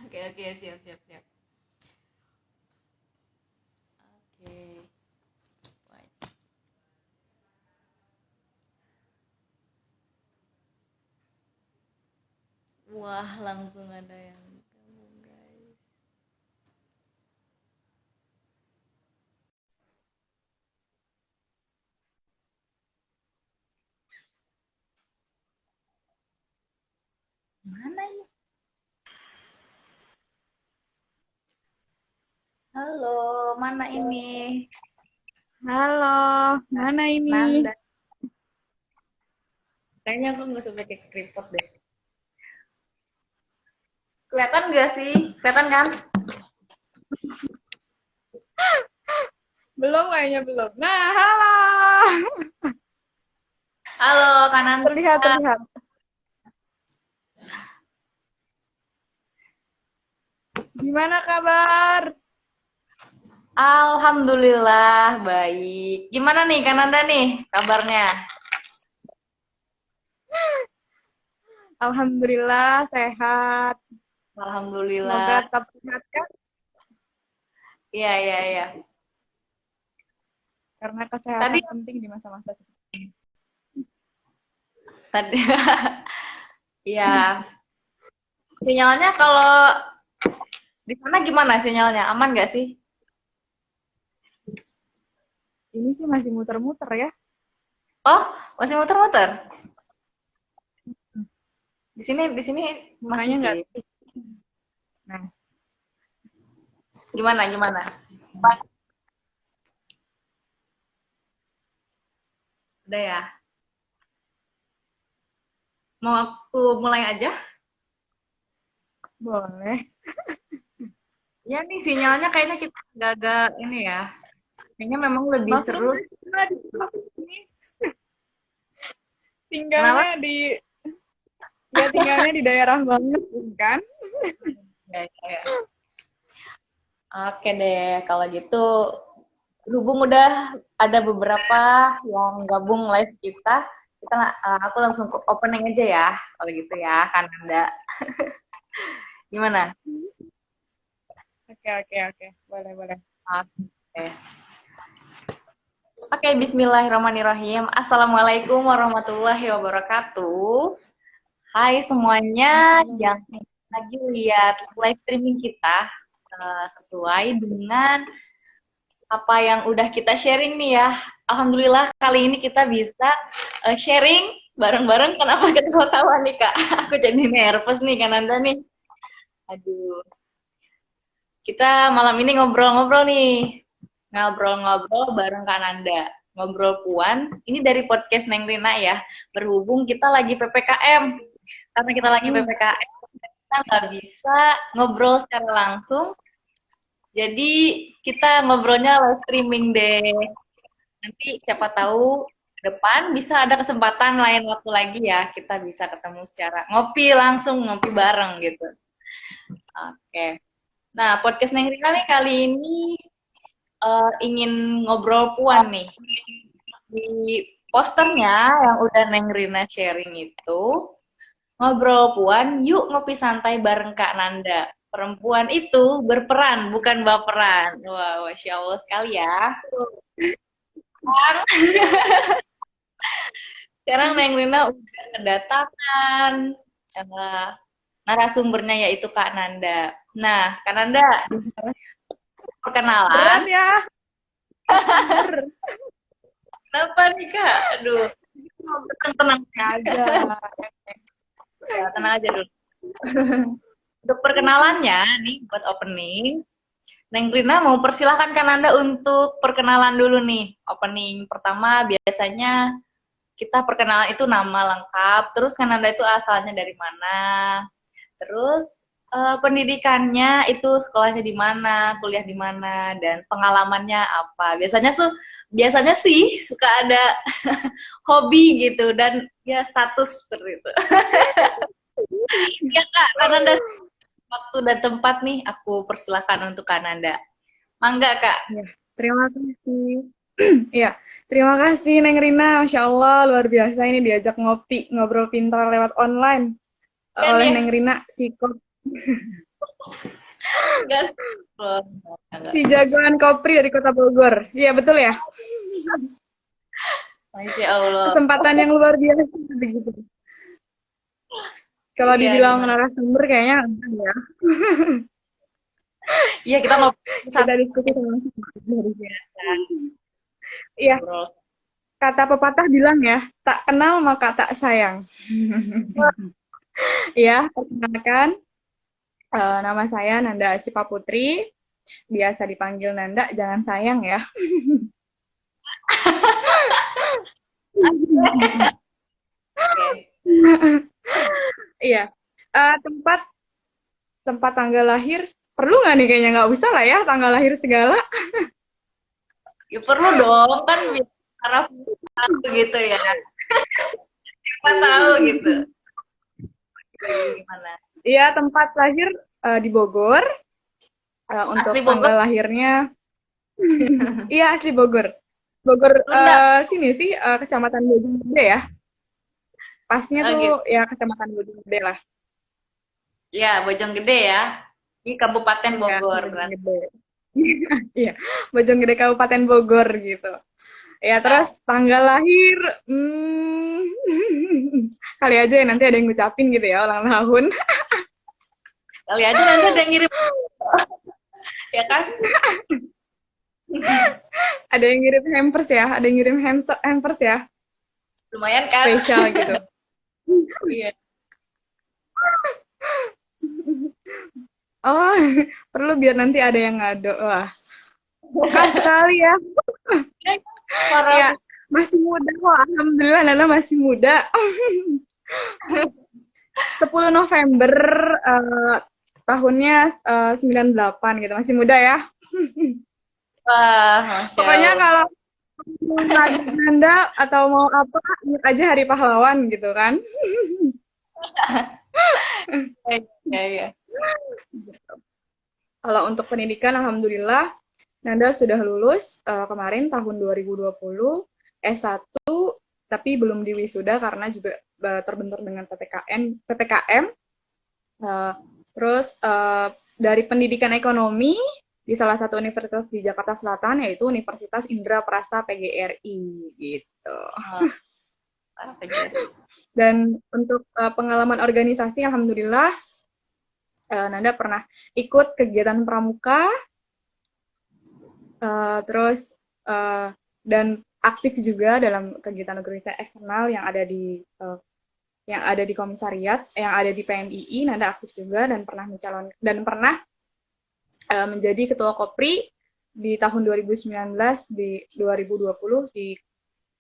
Oke, oke, siap, siap, siap. Oke. Wait. Wah, langsung ada yang gabung, guys. Mana ini? Halo, mana ini? Halo, mana ini? Nanda. Kayaknya aku nggak usah pakai tripod deh. Kelihatan nggak sih? Kelihatan kan? Belum kayaknya belum. Nah, halo. Halo, Kananda. Terlihat, terlihat. Gimana kabar? Alhamdulillah, baik. Gimana nih, Kananda nih kabarnya? Alhamdulillah sehat. Semoga Alhamdulillah. tetap sehat kan? Iya, iya, iya. Karena Tadi, kesehatan penting di masa-masa seperti ini. tadi, ya. Sinyalnya kalau di sana gimana sinyalnya? Aman nggak sih? Ini sih masih muter-muter ya. Oh, masih muter-muter. Di sini masih Bunganya sih. nggak. Nah, Gimana, gimana? Udah ya. Mau aku mulai aja? boleh. Ya nih sinyalnya kayaknya kita agak-agak ini ya. Kayaknya memang lebih Maklum seru. saya di ini Kenapa? tinggalnya di ya tinggalnya di daerah banget kan? Ya, ya, ya. Oke deh, kalau gitu berhubung udah ada beberapa yang gabung live aku langsung ke opening aja ya, kalau gitu ya, kan Anda. Gimana? Oke, oke, oke. Boleh, boleh. Oke. Oke, bismillahirrahmanirrahim. Assalamualaikum warahmatullahi wabarakatuh. Hai semuanya yang lagi lihat live streaming kita, sesuai dengan apa yang udah kita sharing nih ya. Alhamdulillah kali ini kita bisa sharing bareng-bareng. Kenapa ketawa-tawa nih Kak? Aku jadi nervous nih kan Anda nih. Aduh, kita malam ini ngobrol-ngobrol nih. Ngobrol-ngobrol bareng Kak Nanda. Ngobrol puan, ini dari podcast Neng Rina ya. Berhubung kita lagi PPKM. Karena kita lagi PPKM, kita nggak bisa ngobrol secara langsung. Jadi kita ngobrolnya live streaming deh. Nanti siapa tahu ke depan bisa ada kesempatan lain waktu lagi ya. Kita bisa ketemu secara ngopi langsung, ngopi bareng gitu. Oke. Nah, podcast Neng Rina nih kali ini ingin ngobrol puan nih. Di posternya yang udah Neng Rina sharing itu, ngobrol puan, yuk ngopi santai bareng Kak Nanda. Perempuan itu berperan, bukan baperan. Wah, Masya Allah sekali ya. Sekarang Neng Rina udah kedatangan eh, narasumbernya yaitu Kak Nanda. Nah, Kak Nanda, Berat perkenalan. ya, sumber Kenapa nih Kak? Aduh, tenang-tenang aja. ya, tenang aja dulu. Untuk perkenalannya nih, buat opening, Neng Rina mau persilahkan Kak Nanda untuk perkenalan dulu nih. Opening pertama biasanya kita perkenalan itu nama lengkap, terus Kak Nanda itu asalnya dari mana, terus pendidikannya itu sekolahnya di mana, kuliah di mana, dan pengalamannya apa. Biasanya sih suka ada hobi gitu dan ya status seperti itu. Ya Kak, Kananda waktu dan tempat nih aku persilahkan untuk Kananda. Mangga Kak. Ya, terima kasih. Iya, terima kasih Neng Rina. Masya Allah, luar biasa ini diajak ngopi, ngobrol pintar lewat online Kan oleh ya, Neng Rina, psikot. Enggak sih, bro. Enggak. Si jagoan Kopri dari Kota Bogor. Iya, betul ya? Masya Allah. Kesempatan yang luar biasa begitu. Kalau Iya, dibilang gimana? narasumber kayaknya enggak ya. Iya, kita ngobrol Kita satu diskusi sama-sama. biasa. Iya, Ngobrol. kata pepatah bilang ya, tak kenal maka tak sayang. Iya, perkenalkan, nama saya Nanda Asipa Putri, biasa dipanggil Nanda, jangan sayang ya. Oke. Iya, tempat tempat tanggal lahir perlu nggak nih? Kayaknya nggak usah lah ya, tanggal lahir segala. Ya perlu dong, kan biar Araf tahu gitu ya. Kita tahu gitu. Gimana? Iya, tempat lahir di Bogor. Untuk Asli Bogor, tanggal lahirnya, iya asli Bogor. Bogor Sunda. sini sih Kecamatan Bojonggede ya. Pasnya Oh, tuh gitu. ya Kecamatan Bojonggede lah. Ya, Bojonggede ya. Di Kabupaten Ya, Bogor berarti. Bojonggede. Iya, Bojonggede Kabupaten Bogor gitu. Ya, terus Nah, tanggal lahir, kali aja ya nanti ada yang ngucapin gitu ya ulang tahun. kali aja nanti ada yang ngirim, ya kan? Ada yang ngirim hampers ya, ada yang ngirim hampers ya, Lumayan kan? spesial gitu. Iya. Oh, perlu biar nanti ada yang ngado. Wah, peka sekali ya. Para Ya, masih muda kok. Alhamdulillah, Nana masih muda. 10 November eh, tahunnya 98 gitu. Masih muda ya. wah, Masya Pokoknya Allah. kalau mau ngajak Nanda atau mau apa, ingat aja Hari Pahlawan gitu kan. Ya, ya. Kalau untuk pendidikan, Alhamdulillah, Nanda sudah lulus kemarin tahun 2020 S1, tapi belum diwisuda karena juga terbentur dengan PPKM. Eh, terus dari pendidikan ekonomi di salah satu universitas di Jakarta Selatan, yaitu Universitas Indra Prasta PGRI gitu. Apa gitu? Dan untuk pengalaman organisasi, alhamdulillah Nanda pernah ikut kegiatan pramuka, terus dan aktif juga dalam kegiatan organisasi eksternal yang ada di komisariat, yang ada di PMII. Nanda aktif juga dan pernah menjadi ketua Kopri di tahun 2019 di 2020 di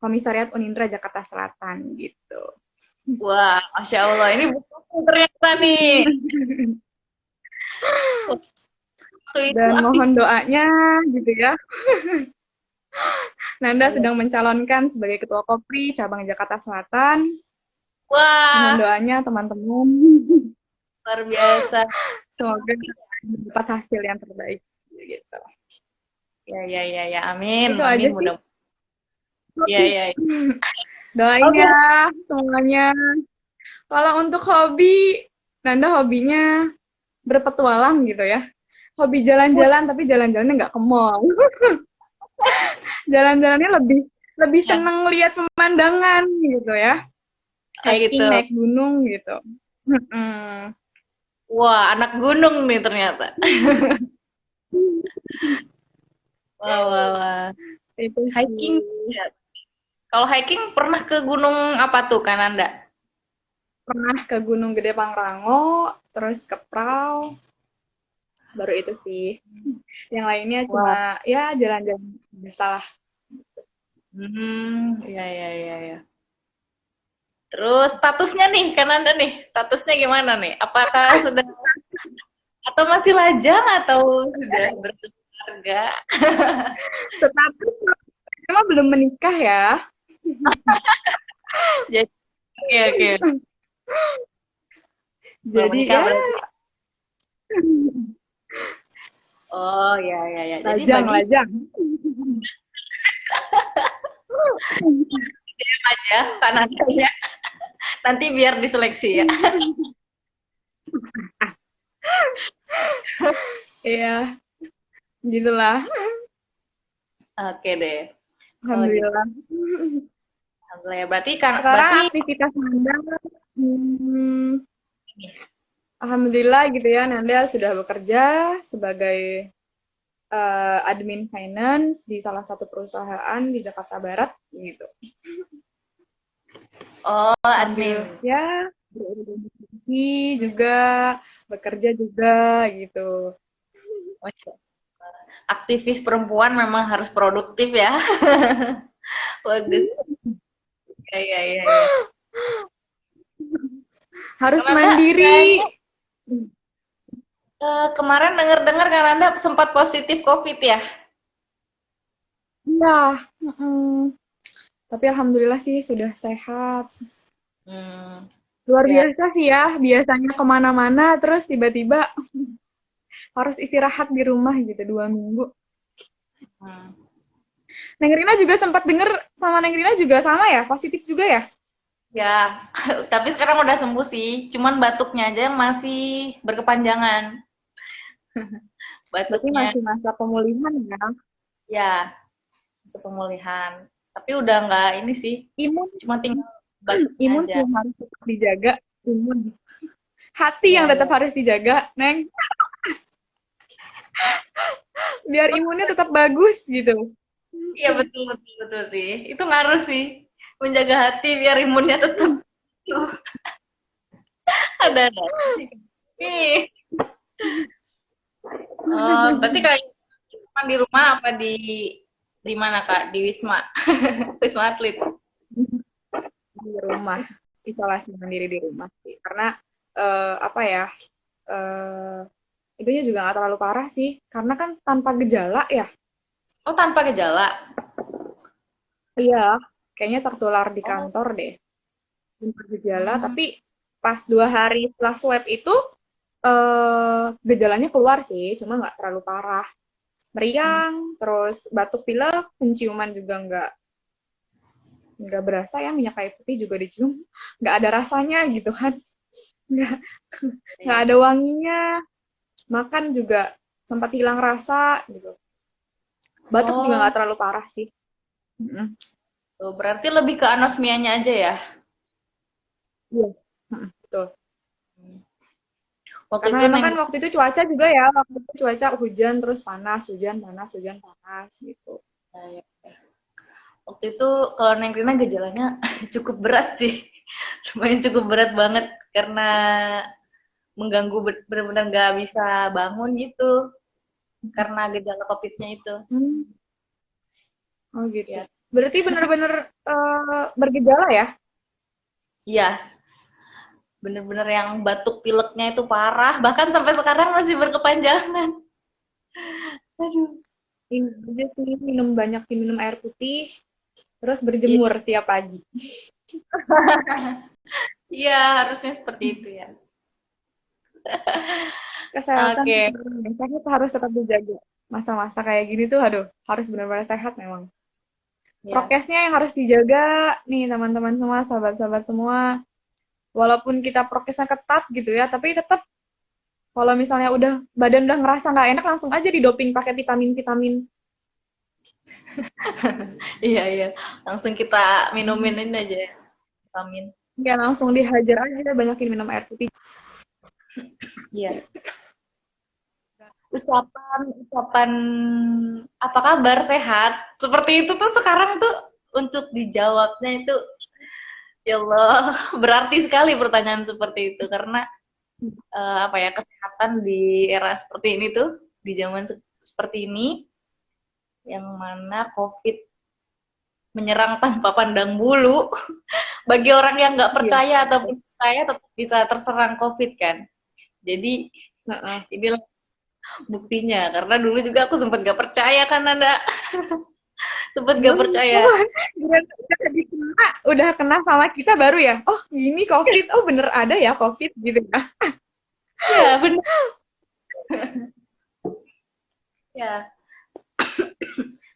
Komisariat Unindra Jakarta Selatan gitu. Wah, Masya Allah. Ini buku ternyata nih. Waktu itu Dan aktif. mohon doanya gitu ya. Nanda Wah, sedang mencalonkan sebagai ketua Kopri cabang Jakarta Selatan. Mohon luar doanya teman-teman. biasa. Semoga dapat hasil yang terbaik gitu. Ya, ya, ya, ya. Amin. Itu Amin. aja sih. Mudah. Ya, ya, ya. Doain Oke. ya semuanya. Kalau untuk hobi, Nanda hobinya berpetualang gitu ya. Hobi jalan-jalan tapi jalan-jalannya nggak ke mall. Jalan-jalannya lebih lebih Ya, seneng lihat pemandangan gitu ya. kayak gitu. Hiking naik gunung gitu. Mm-mm. Wah, anak gunung nih ternyata. Wah, wah, wah. Itu Hiking. sih. Ya. Kalau hiking pernah ke gunung apa tuh kan Anda? Pernah ke Gunung Gede Pangrango, terus ke Prau, baru itu sih. Yang lainnya Wah. cuma ya jalan-jalan biasa lah. Ya, ya, ya, ya. Terus statusnya nih, kan Anda nih, statusnya gimana nih? Apakah sudah atau masih lajang atau sudah berkeluarga? Tetapi emang belum menikah ya. Jadi, oke, oke. Belum Jadi menikah ya berarti. Oh, ya, ya, ya. Jadi lajang bagi lajang. DM aja kan Andanya. Nanti biar diseleksi ya. Iya, gitulah. Oke deh. Kalau gitu. Alhamdulillah. Alhamdulillah ya. Berarti kan Sekarang berarti aktivitas Nanda, alhamdulillah gitu ya, Nanda sudah bekerja sebagai admin finance di salah satu perusahaan di Jakarta Barat gitu. oh Sambil admin. ya berorganisasi juga, bekerja juga gitu. Masya Allah. Aktivis perempuan memang harus produktif ya. Bagus. Ya ya ya ya. Harus Karena Anda kayaknya mandiri. kemarin dengar-dengar kan Anda sempat positif COVID ya? Iya, tapi alhamdulillah sih sudah sehat. Hmm, Luar ya. biasa sih ya, biasanya kemana-mana terus tiba-tiba harus istirahat di rumah gitu 2 minggu. Hmm. Neng Rina juga sempat denger sama Neng Rina juga sama ya, positif juga ya? Ya, tapi sekarang udah sembuh sih. Cuman batuknya aja yang masih berkepanjangan. Berarti Batuknya masih masa pemulihan ya. ya, masih pemulihan. Tapi udah nggak ini sih, Imun, cuma tinggal batuknya imun aja. sih harus tetap dijaga. Imun. Hati Iya, yang tetap iya. harus dijaga, Neng. Biar imunnya tetap bagus gitu. Iya betul betul betul sih. Itu ngaruh sih. Menjaga hati biar imunnya tetap ada. Nih. Berarti kayak cuma di rumah apa di mana Kak? Di Wisma. Wisma Atlet. Di rumah, isolasi mandiri di rumah sih. Karena apa ya, eh itunya juga nggak terlalu parah sih. Karena kan tanpa gejala ya. Oh, tanpa gejala. Iya, kayaknya tertular di Oh, kantor deh. Tanpa gejala, hmm. tapi pas 2 hari setelah swab itu gejalanya keluar sih, cuma nggak terlalu parah. Hmm. Meriang, terus batuk pilek, penciuman juga nggak berasa ya, minyak kayu putih juga dicium, nggak ada rasanya gitu kan, nggak nggak Iya. ada wanginya, makan juga sempat hilang rasa gitu. Batuk juga Oh, nggak terlalu parah sih. Mm-mm. tuh, berarti lebih ke anosmianya aja ya. Iya, betul. Waktu Karena itu emang Neng, kan waktu itu cuaca juga ya, waktu itu cuaca hujan terus panas, hujan panas, hujan panas gitu. waktu itu kalau Neng Rina gejalanya cukup berat sih. Lumayan cukup berat banget karena mengganggu benar-benar nggak bisa bangun gitu karena gejala COVID-nya itu. Hmm. Oh gitu. Ya, Berarti benar-benar bergejala ya? iya, bener-bener yang batuk pileknya itu parah, bahkan sampai sekarang masih berkepanjangan. Aduh. Ini aja sih, banyakin minum air putih, terus Iya, berjemur tiap pagi. iya, harusnya seperti itu ya. Kesehatan, Oke, sehat harus tetap dijaga. Masa-masa kayak gini tuh, aduh, harus benar-benar sehat memang. ya. Prokesnya yang harus dijaga nih teman-teman semua, sahabat-sahabat semua. Walaupun kita prokesnya ketat gitu ya, tapi tetap kalau misalnya udah badan udah ngerasa nggak enak, langsung aja didoping pakai vitamin-vitamin. Iya, iya. Langsung kita minumin ini aja ya, vitamin. Ya langsung dihajar aja, banyakin minum air putih. Iya. Ucapan apa kabar sehat seperti itu tuh sekarang tuh untuk dijawabnya itu ya Allah berarti sekali pertanyaan seperti itu karena apa ya kesehatan di era seperti ini tuh di zaman seperti ini yang mana COVID menyerang tanpa pandang bulu bagi orang yang nggak Iya. percaya ataupun percaya tetap bisa terserang COVID kan jadi Heeh. inilah buktinya karena dulu juga aku sempat gak percaya kan ada sempat gak percaya. Udah kena sama kita baru ya. Oh, ini COVID. Oh, bener ada ya COVID gitu ya. Iya, benar. Ya,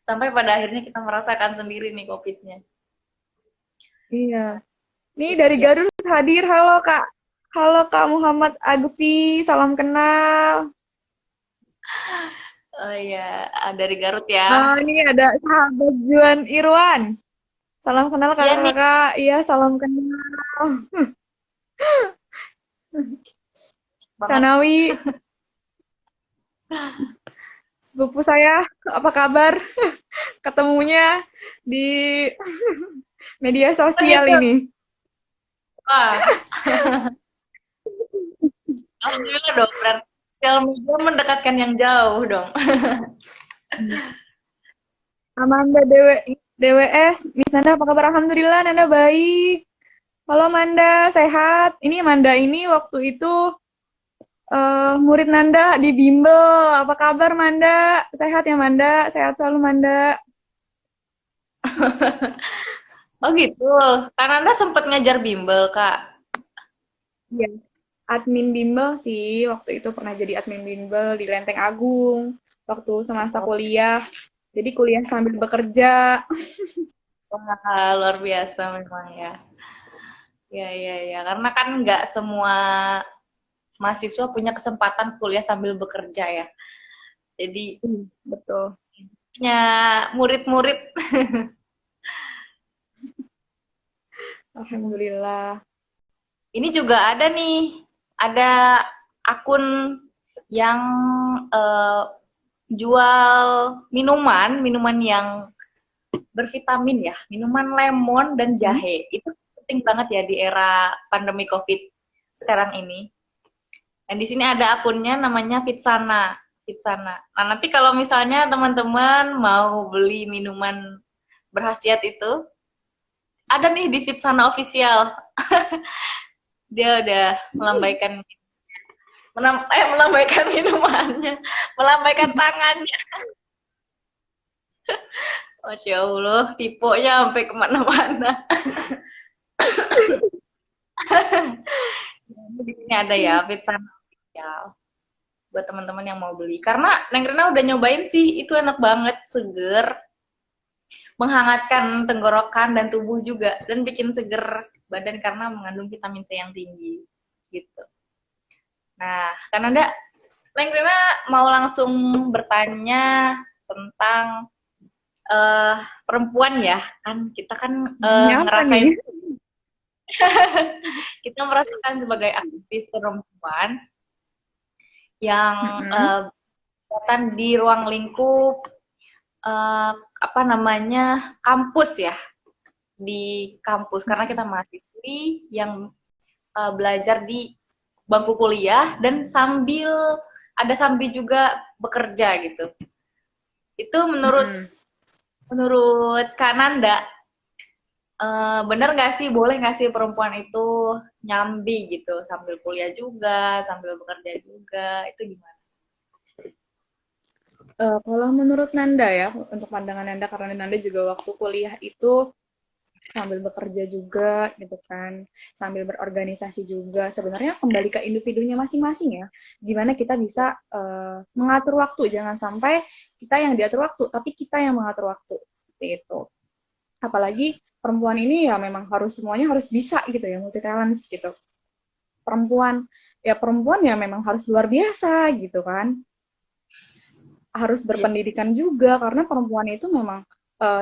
sampai pada akhirnya kita merasakan sendiri nih COVID-nya. Iya. Nih dari Ya, Garut hadir. Halo Kak. Halo Kak Muhammad Agfi. Salam kenal. Oh iya, dari Garut ya. Ini ada sahabat Juan Irwan. Salam kenal Iya nih, kakak-kakak. Iya, salam kenal. banget. Sanawi, sepupu saya, apa kabar? Ketemunya di media Oh sosial gitu. ini. Wah, alhamdulillah dong. Berarti sosial media mendekatkan yang jauh dong. Amanda DWS, Miss Nanda apa kabar? Alhamdulillah, Nanda baik. Halo Manda, sehat? Ini Manda ini waktu itu murid Nanda di bimbel. Apa kabar Manda? Sehat ya Manda? Sehat selalu Manda. Oh gitu. Kan Anda sempat ngajar bimbel, Kak. Iya. Admin bimbel sih, waktu itu pernah jadi admin bimbel di Lenteng Agung. Waktu semasa Oh, kuliah. Jadi kuliah sambil bekerja. wah, luar biasa memang ya. Ya, ya, ya. Karena kan nggak semua mahasiswa punya kesempatan kuliah sambil bekerja ya. Jadi Betul. punya murid-murid. Alhamdulillah. Ini juga ada nih, ada akun yang eh, jual minuman, minuman yang bervitamin ya, minuman lemon dan Hmm? jahe. Itu penting banget ya di era pandemi COVID sekarang ini. Dan di sini ada akunnya namanya Fitsana. Fitsana. Nah, nanti kalau misalnya teman-teman mau beli minuman berhasiat itu, ada nih di Fitsana official. Dia udah melambaikan melambaikan minumannya, melambaikan tangannya. Masya Allah, tiponya sampai kemana-mana. Di sini ada ya, Fitsana official. Buat teman-teman yang mau beli. Karena Neng Rina udah nyobain sih, itu enak banget, seger, menghangatkan tenggorokan dan tubuh juga, dan bikin seger badan karena mengandung vitamin C yang tinggi. Gitu. Nah, kan Anda, Neng Rina mau langsung bertanya tentang uh, perempuan ya, kan kita kan Nyapa nih. ngerasain, kita merasakan sebagai aktivis perempuan yang Mm-mm. berkegiatan di ruang lingkup apa namanya kampus ya, di kampus karena kita mahasiswi yang belajar di bangku kuliah dan sambil juga bekerja gitu. Itu menurut Mm-mm. menurut Kak Nanda, bener nggak sih, boleh nggak sih perempuan itu nyambi gitu sambil kuliah juga, sambil bekerja juga, itu gimana? Kalau menurut Nanda ya, untuk pandangan Nanda, karena Nanda juga waktu kuliah itu sambil bekerja juga gitu kan, sambil berorganisasi juga. Sebenarnya kembali ke individunya masing-masing ya, gimana kita bisa mengatur waktu, jangan sampai kita yang diatur waktu, tapi kita yang mengatur waktu, seperti itu. Apalagi perempuan ini ya memang harus semuanya harus bisa gitu ya, multi talent gitu. Perempuan ya memang harus luar biasa gitu kan, harus Iya. berpendidikan juga karena perempuan itu memang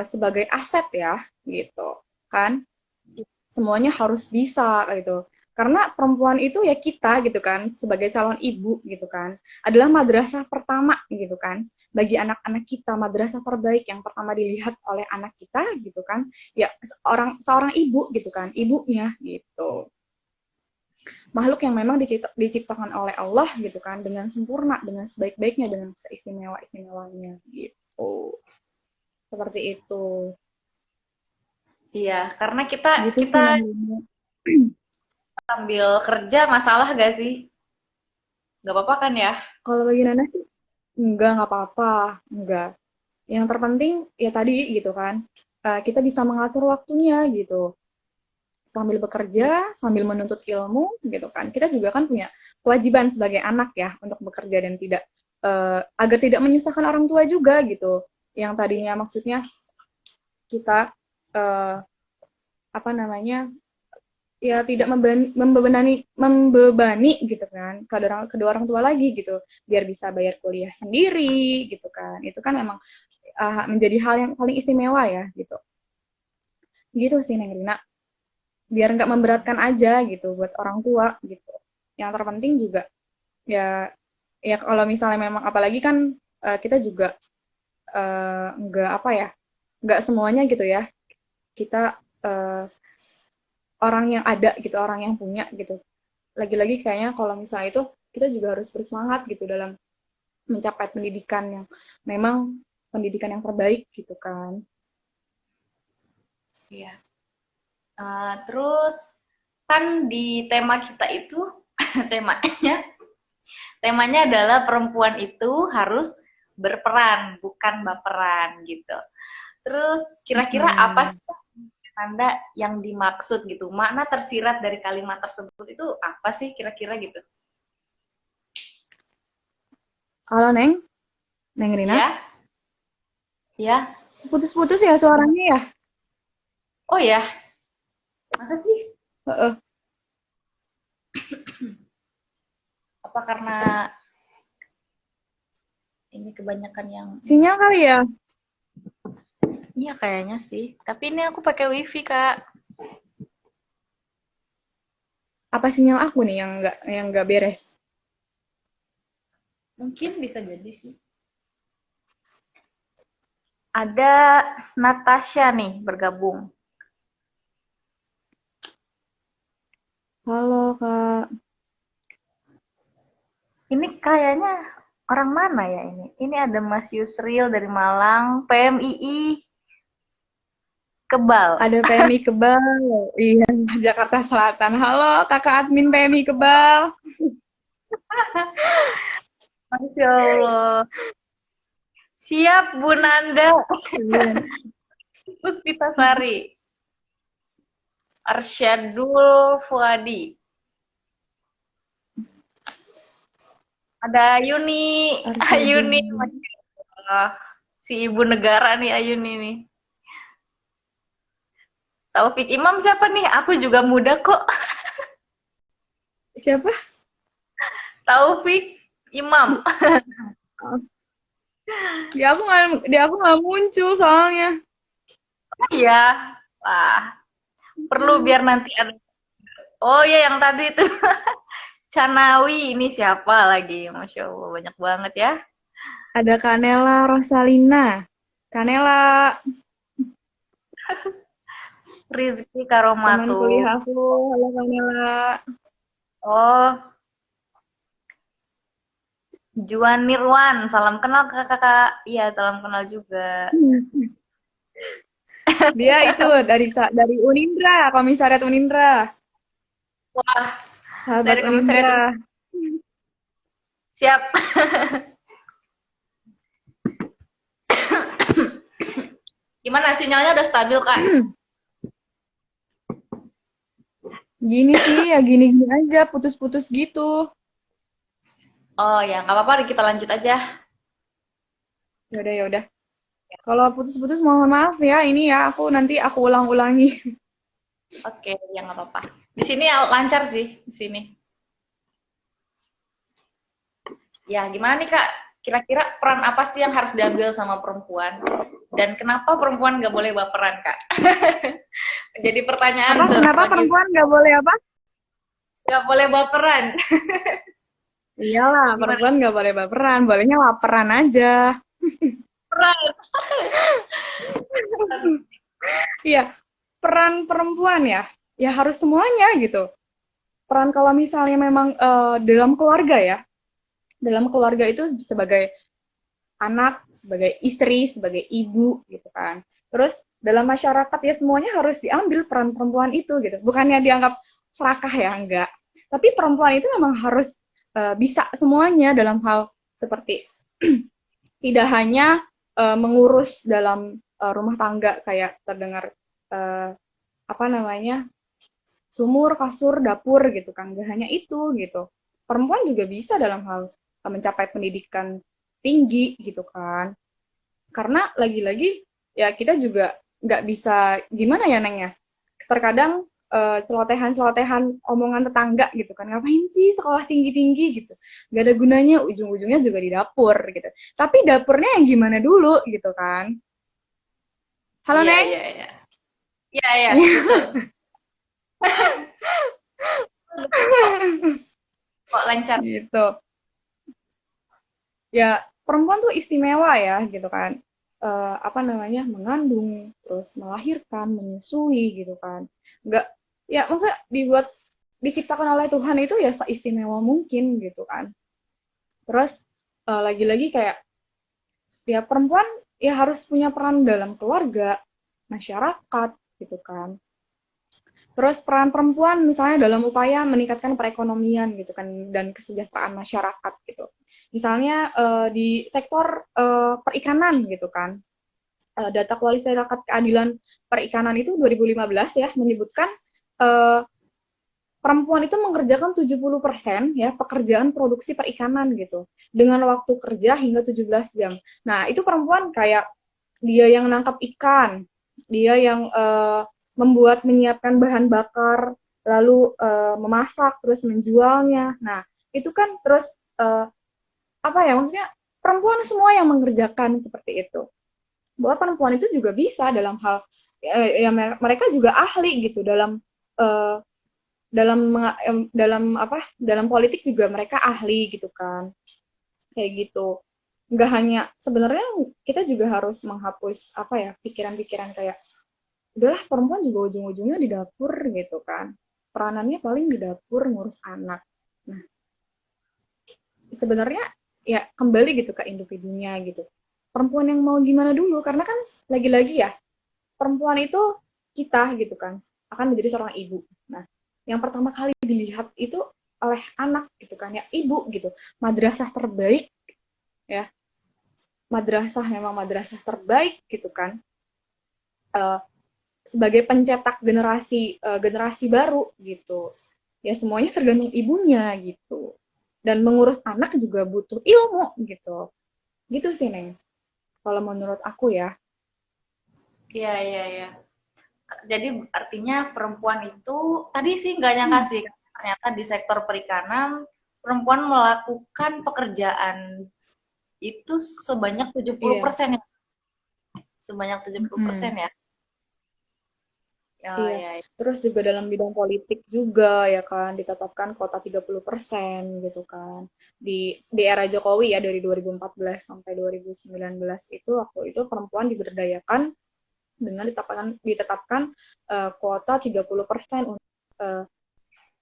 sebagai aset ya gitu kan, semuanya harus bisa gitu. Karena perempuan itu ya kita gitu kan, sebagai calon ibu gitu kan, adalah madrasah pertama gitu kan. Bagi anak-anak kita, madrasah terbaik yang pertama dilihat oleh anak kita gitu kan, ya seorang ibu gitu kan, ibunya gitu. Makhluk yang memang diciptakan oleh Allah gitu kan, dengan sempurna, dengan sebaik-baiknya, dengan seistimewa-istimewanya gitu. Seperti itu. Iya, karena kita Gitu kita sih Nandini. sambil kerja masalah gak sih? Gak apa-apa kan ya? Kalau bagi Nana sih nggak apa-apa, enggak. Yang terpenting ya tadi gitu kan, kita bisa mengatur waktunya gitu. Sambil Iya. bekerja, sambil menuntut ilmu gitu kan. Kita juga kan punya kewajiban sebagai anak ya untuk bekerja dan tidak agar tidak menyusahkan orang tua juga gitu. Yang tadinya maksudnya kita apa namanya ya tidak membebani gitu kan kedua orang tua lagi gitu, biar bisa bayar kuliah sendiri gitu kan. Itu kan memang menjadi hal yang paling istimewa ya gitu sih Neng Rina, biar nggak memberatkan aja gitu buat orang tua gitu. Yang terpenting juga ya, ya kalau misalnya memang apalagi kan kita juga nggak apa ya, nggak semuanya gitu ya kita orang yang ada gitu, orang yang punya gitu. Lagi-lagi kayaknya kalau misalnya itu kita juga harus bersemangat gitu dalam mencapai pendidikan yang memang pendidikan yang terbaik gitu kan. Iya. Terus kan di tema kita itu temanya temanya adalah perempuan itu harus berperan, bukan baperan gitu. Terus kira-kira apa sih Anda yang dimaksud gitu? Makna tersirat dari kalimat tersebut itu apa sih kira-kira gitu? Halo Neng, Neng Rina. Ya, ya. Putus-putus ya suaranya ya? Oh ya, masa sih? Heeh. Apa karena ini kebanyakan yang Sinyal kali ya? iya kayaknya sih. Tapi ini aku pakai WiFi, Kak. Apa sinyal aku nih yang nggak beres? Mungkin bisa jadi sih. Ada Natasha nih bergabung. Halo Kak. Ini kayaknya orang mana ya ini? Ini ada Mas Yusril dari Malang, PMII Kebal. Ada PMI Kebal. Iya, Jakarta Selatan. Halo Kakak admin PMI Kebal. Masya Allah. Siap, Bu Nanda. Puspita Sari. Arsyadul Fuadi. Ada Ayuni. Ayuni. Si ibu negara nih Ayuni nih. Taufik Imam siapa nih? Aku juga muda kok. Siapa? Taufik Imam. Di aku nggak muncul soalnya. Iya. Wah, perlu biar nanti ada. Oh iya yang tadi itu. Canawi, ini siapa lagi? Masya Allah, banyak banget ya. Ada Kanela Rosalina. Kanela, Rizky teman Karomatu. kuliah aku. Halo Kanela. Oh, Juan Nirwan. Salam kenal kakak-kakak. Iya, salam kenal juga. Dia itu dari Unindra, Komisariat Unindra. Wah, Sahabat dari Unindra. komisariat. Siap. Gimana sinyalnya udah stabil, Kak? Gini sih, ya gini-gini aja, putus-putus gitu. Oh ya, nggak apa-apa, kita lanjut aja. Yaudah, yaudah. Kalau putus-putus mohon maaf ya, ini ya nanti aku ulang-ulangi. Oke, ya nggak apa-apa. Di sini lancar sih, di sini. Ya, gimana nih Kak? Kira-kira peran apa sih yang harus diambil sama perempuan? Dan kenapa perempuan nggak boleh baperan, Kak? Jadi pertanyaan tuh. Kenapa perempuan nggak boleh apa? Nggak boleh baperan. Iyalah, Gimana? perempuan nggak boleh baperan, bolehnya laperan aja. Peran. Iya, peran perempuan ya harus semuanya gitu. Peran kalau misalnya memang dalam keluarga ya, dalam keluarga itu sebagai anak, sebagai istri, sebagai ibu gitu kan. Terus dalam masyarakat ya semuanya harus diambil peran perempuan itu gitu. Bukannya dianggap serakah ya, enggak. Tapi perempuan itu memang harus bisa semuanya dalam hal seperti tidak hanya mengurus dalam rumah tangga kayak terdengar apa namanya sumur, kasur, dapur gitu kan. Gak hanya itu gitu. Perempuan juga bisa dalam hal mencapai pendidikan tinggi gitu kan. Karena lagi-lagi ya kita juga nggak bisa gimana ya Neng ya. Terkadang celotehan-celotehan omongan tetangga gitu kan, ngapain sih sekolah tinggi-tinggi gitu, nggak ada gunanya, ujung-ujungnya juga di dapur gitu. Tapi dapurnya yang gimana dulu gitu kan. Halo Iya, Neng. iya, iya. Iya, iya, betul. Kok lancar? Gitu ya, perempuan tuh istimewa ya gitu kan. Apa namanya, mengandung, terus melahirkan, menyusui gitu kan, nggak, ya maksudnya diciptakan oleh Tuhan itu ya seistimewa mungkin gitu kan. Terus lagi-lagi kayak, ya perempuan ya harus punya peran dalam keluarga, masyarakat gitu kan. Terus peran perempuan misalnya dalam upaya meningkatkan perekonomian gitu kan, dan kesejahteraan masyarakat gitu. Misalnya di sektor perikanan gitu kan. Data Koalisi Rakyat Keadilan Perikanan itu 2015 ya menyebutkan eh, perempuan itu mengerjakan 70% ya pekerjaan produksi perikanan gitu, dengan waktu kerja hingga 17 jam. Nah, itu perempuan kayak dia yang nangkap ikan, dia yang membuat menyiapkan bahan bakar, lalu memasak terus menjualnya. Nah, itu kan terus uh, apa ya, maksudnya perempuan semua yang mengerjakan seperti itu. Bahwa perempuan itu juga bisa dalam hal ya mereka juga ahli gitu dalam uh, dalam apa, dalam politik juga mereka ahli gitu kan, kayak gitu. Nggak hanya, sebenarnya kita juga harus menghapus apa ya, pikiran-pikiran kayak udahlah perempuan juga ujung-ujungnya di dapur gitu kan, peranannya paling di dapur ngurus anak. Nah, sebenarnya ya kembali gitu ke individunya gitu, perempuan yang mau gimana dulu, karena kan lagi-lagi ya, perempuan itu kita gitu kan akan menjadi seorang ibu. Nah, yang pertama kali dilihat itu oleh anak gitu kan ya, ibu gitu. Madrasah terbaik ya, madrasah memang madrasah terbaik gitu kan. Uh, Sebagai pencetak generasi baru gitu. Ya semuanya tergantung ibunya gitu. Dan mengurus anak juga butuh ilmu gitu. Gitu sih Neng. Kalau menurut aku ya. Iya, iya, iya. Jadi artinya perempuan itu tadi sih nggak nyangka sih, ternyata di sektor perikanan perempuan melakukan pekerjaan itu sebanyak Iya. 70% ya. Sebanyak 70% Mm-mm. ya. Oh, Iya, ya, ya. terus juga dalam bidang politik juga ya kan, ditetapkan kota 30% gitu kan. Di era Jokowi ya, dari 2014 sampai 2019 itu, waktu itu perempuan diberdayakan dengan ditetapkan kuota 30% untuk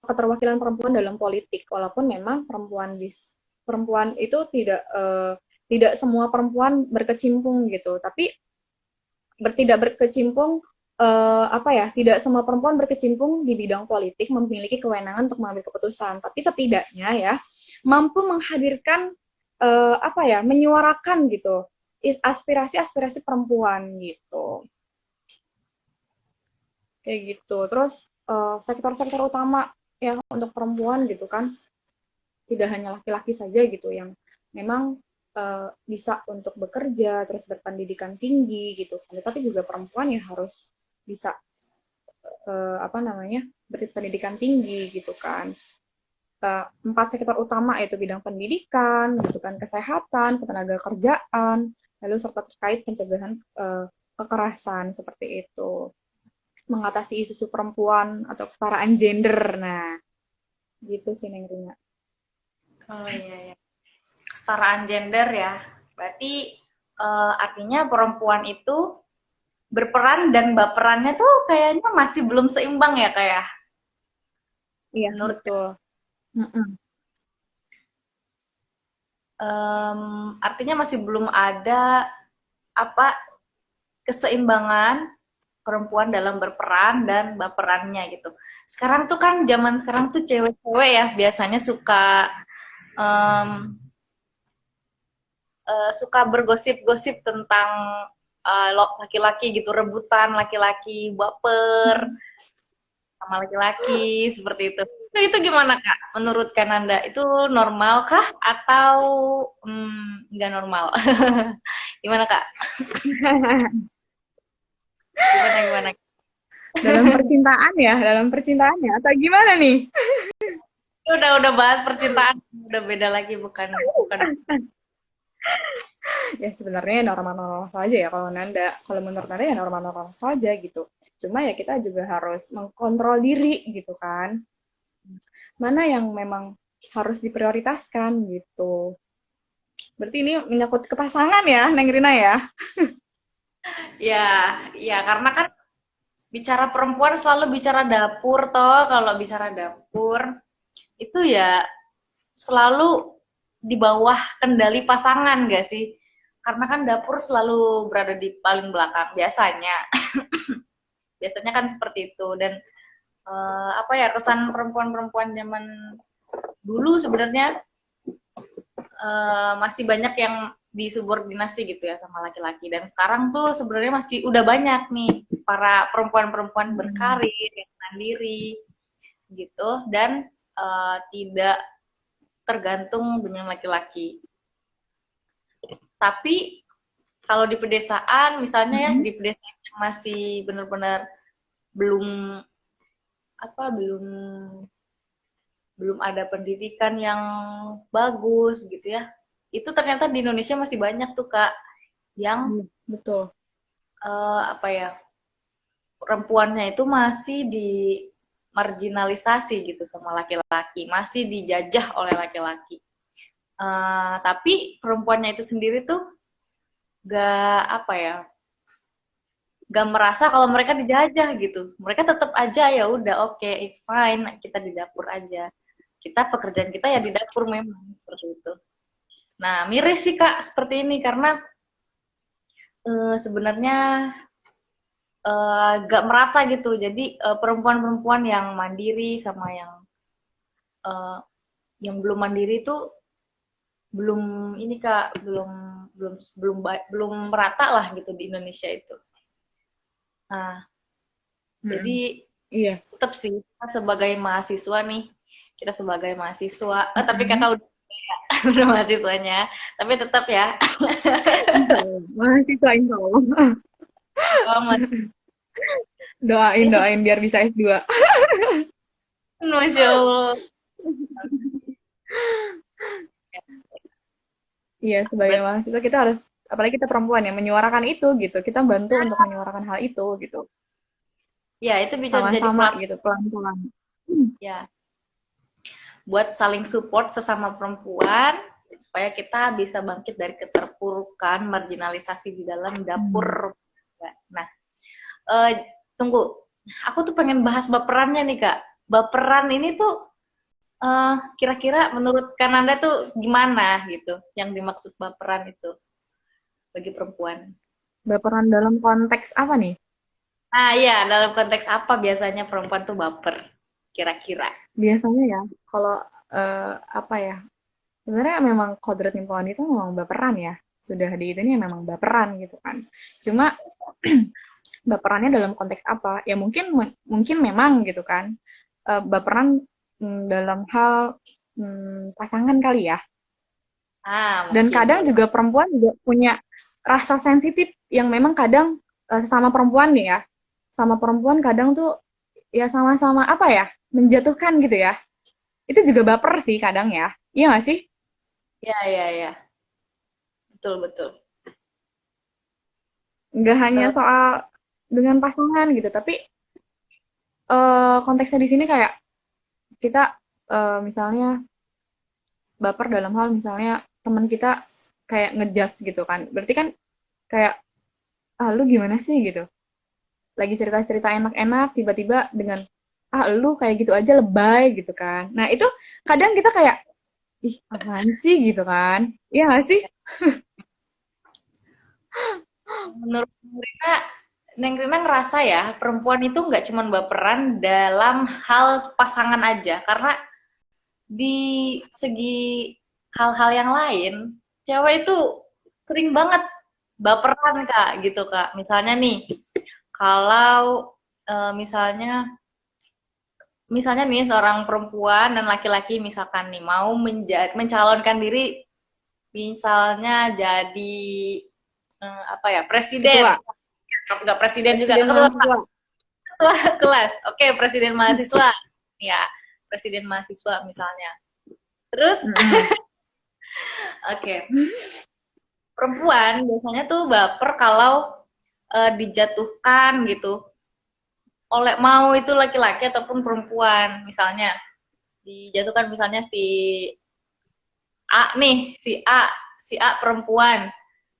keterwakilan perempuan dalam politik. Walaupun memang perempuan itu tidak semua perempuan berkecimpung gitu, tapi tidak berkecimpung apa ya, tidak semua perempuan berkecimpung di bidang politik memiliki kewenangan untuk mengambil keputusan, tapi setidaknya ya mampu menghadirkan apa ya, menyuarakan gitu aspirasi-aspirasi perempuan gitu, kayak gitu. Terus sektor-sektor utama ya untuk perempuan gitu kan, tidak hanya laki-laki saja gitu yang memang bisa untuk bekerja terus berpendidikan tinggi gitu, tapi juga perempuan yang harus bisa apa namanya, berpendidikan tinggi gitu kan. Empat sektor utama yaitu bidang pendidikan gitu kan, kesehatan, ketenaga kerjaan, lalu serta terkait pencegahan kekerasan seperti itu, mengatasi isu-isu perempuan atau kesetaraan gender. Nah, gitu sih Neng Rina. Oh, iya, ya. Kesetaraan gender ya. Berarti artinya perempuan itu berperan dan baperannya tuh kayaknya masih belum seimbang ya, kayak Iya, menurut betul. Mm-mm. artinya masih belum ada apa keseimbangan perempuan dalam berperan dan baperannya gitu. Sekarang tuh kan zaman sekarang tuh cewek-cewek ya biasanya um, suka bergosip-gosip tentang laki-laki gitu, rebutan laki-laki, baper Mm-mm. sama laki-laki seperti itu. Itu gimana Kak? Menurut Kananda itu normal kah atau nggak normal? Gimana Kak? Gimana gimana? dalam percintaan ya, atau gimana nih? Udah bahas percintaan, udah beda lagi, bukan bukan. Ya sebenarnya normal-normal saja ya kalau Nanda. Kalau menurut Nanda ya normal-normal saja gitu. Cuma ya kita juga harus mengkontrol diri gitu kan. Mana yang memang harus diprioritaskan gitu. Berarti ini menyangkut ke pasangan ya, Neng Rina ya? Ya, ya karena kan bicara perempuan selalu bicara dapur toh. Kalau bicara dapur itu ya selalu di bawah kendali pasangan gak sih? Karena kan dapur selalu berada di paling belakang biasanya. Biasanya kan seperti itu. Dan apa ya, kesan perempuan-perempuan zaman dulu sebenarnya masih banyak yang disubordinasi gitu ya sama laki-laki. Dan sekarang tuh sebenarnya masih udah banyak nih para perempuan-perempuan berkarir yang mandiri gitu, dan tidak tergantung dengan laki-laki. Tapi kalau di pedesaan misalnya ya, di pedesaan yang masih benar-benar belum belum belum ada pendidikan yang bagus begitu ya. Itu ternyata di Indonesia masih banyak tuh Kak yang Betul. apa ya, perempuannya itu masih di marginalisasi gitu sama laki-laki, masih dijajah oleh laki-laki. Tapi perempuannya itu sendiri tuh gak apa ya, gak merasa kalau mereka dijajah gitu. Mereka tetap aja ya udah oke, okay, it's fine, kita di dapur aja. Kita pekerjaan kita ya di dapur memang seperti itu. Nah, miris sih Kak seperti ini karena sebenarnya gak merata gitu. Jadi perempuan-perempuan yang mandiri sama uh, yang belum mandiri itu belum ini Kak, belum merata lah gitu di Indonesia itu. Nah, jadi Iya. tetap sih kita sebagai mahasiswa nih, kita sebagai mahasiswa, tapi kakak udah, udah mahasiswanya, tapi tetap ya. Insya Allah. Mahasiswa insya Allah. Oh, Doain, ya, doain biar bisa S2. Masya Allah. Iya, sebagai Berarti, mahasiswa kita harus, apalagi kita perempuan ya, menyuarakan itu gitu. Kita bantu untuk menyuarakan hal itu gitu. ya itu bisa menjadi Sama-sama platform gitu, pelan-pelan. ya buat saling support sesama perempuan supaya kita bisa bangkit dari keterpurukan marginalisasi di dalam dapur. Nah, eh, tunggu, aku tuh pengen bahas baperannya nih Kak. Baperan ini tuh kira-kira menurut Kananda tuh gimana gitu yang dimaksud baperan itu bagi perempuan? Baperan dalam konteks apa nih? Nah iya, dalam konteks apa biasanya perempuan tuh baper kira-kira? Biasanya ya, kalau apa ya, sebenarnya memang kodratnya wanita memang baperan ya. Sudah di ini memang baperan gitu kan. Cuma baperannya dalam konteks apa? Ya mungkin mungkin memang gitu kan. Baperan dalam hal pasangan kali ya. Dan Mungkin kadang boleh. juga perempuan juga punya rasa sensitif yang memang kadang sama perempuan nih ya. Sama perempuan kadang tuh ya sama-sama apa ya? Menjatuhkan gitu ya. Itu juga baper sih kadang ya. Iya nggak sih? Ya, ya, ya. Betul, betul. Nggak hanya Uh, soal dengan pasangan gitu, tapi konteksnya di sini kayak kita misalnya baper dalam hal misalnya teman kita kayak ngejudge gitu kan. Berarti kan kayak lu gimana sih gitu. Lagi cerita-cerita enak-enak tiba-tiba dengan lu kayak gitu aja lebay gitu kan. Nah, itu kadang kita kayak ih, apaan sih gitu kan. Iya nggak sih? menurut Rina, Neng Rina ngerasa ya, perempuan itu nggak cuma baperan dalam hal pasangan aja, karena di segi hal-hal yang lain, cewek itu sering banget baperan Kak, gitu Kak. Misalnya nih, kalau misalnya misalnya nih seorang perempuan dan laki-laki misalkan nih mau mencalonkan diri misalnya jadi apa ya, presiden, Ketua, nggak presiden juga, presiden ketua, mahasiswa. kelas. Oke, presiden mahasiswa. Ya, presiden mahasiswa misalnya. Terus, oke, perempuan biasanya tuh baper kalau dijatuhkan gitu. Oleh mau itu laki-laki ataupun perempuan, misalnya dijatuhkan misalnya si A nih, si A perempuan,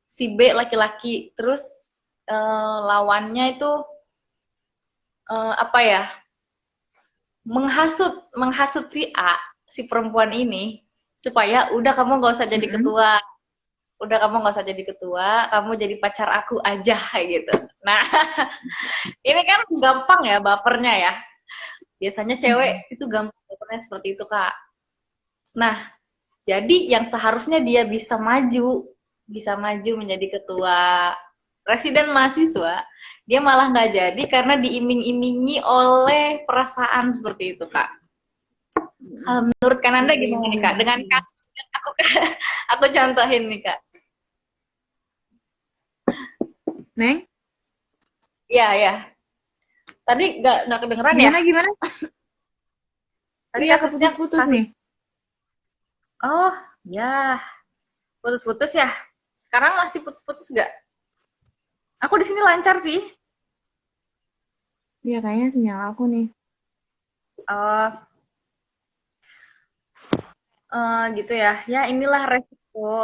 si B laki-laki, terus lawannya itu apa ya? Menghasut si A, si perempuan ini supaya udah kamu gak usah jadi ketua, udah kamu gak usah jadi ketua, kamu jadi pacar aku aja kayak gitu. Nah, ini kan gampang ya bapernya ya. Biasanya cewek itu gampang bapernya seperti itu, Kak. Nah, jadi yang seharusnya dia bisa maju menjadi ketua presiden mahasiswa, dia malah nggak jadi karena diiming-imingi oleh perasaan seperti itu, Kak. Menurut Kananda gimana nih, Kak? Dengan kasus yang aku contohin nih, Kak. Neng? Iya, ya. Tadi nggak kedengeran Gimana, ya? gimana? Tadi Iya, kasusnya keputus-putus nih. Oh, ya. Putus-putus ya? Sekarang masih putus-putus nggak? Aku di sini lancar sih. Iya, kayaknya sinyal aku nih. Gitu ya. Ya inilah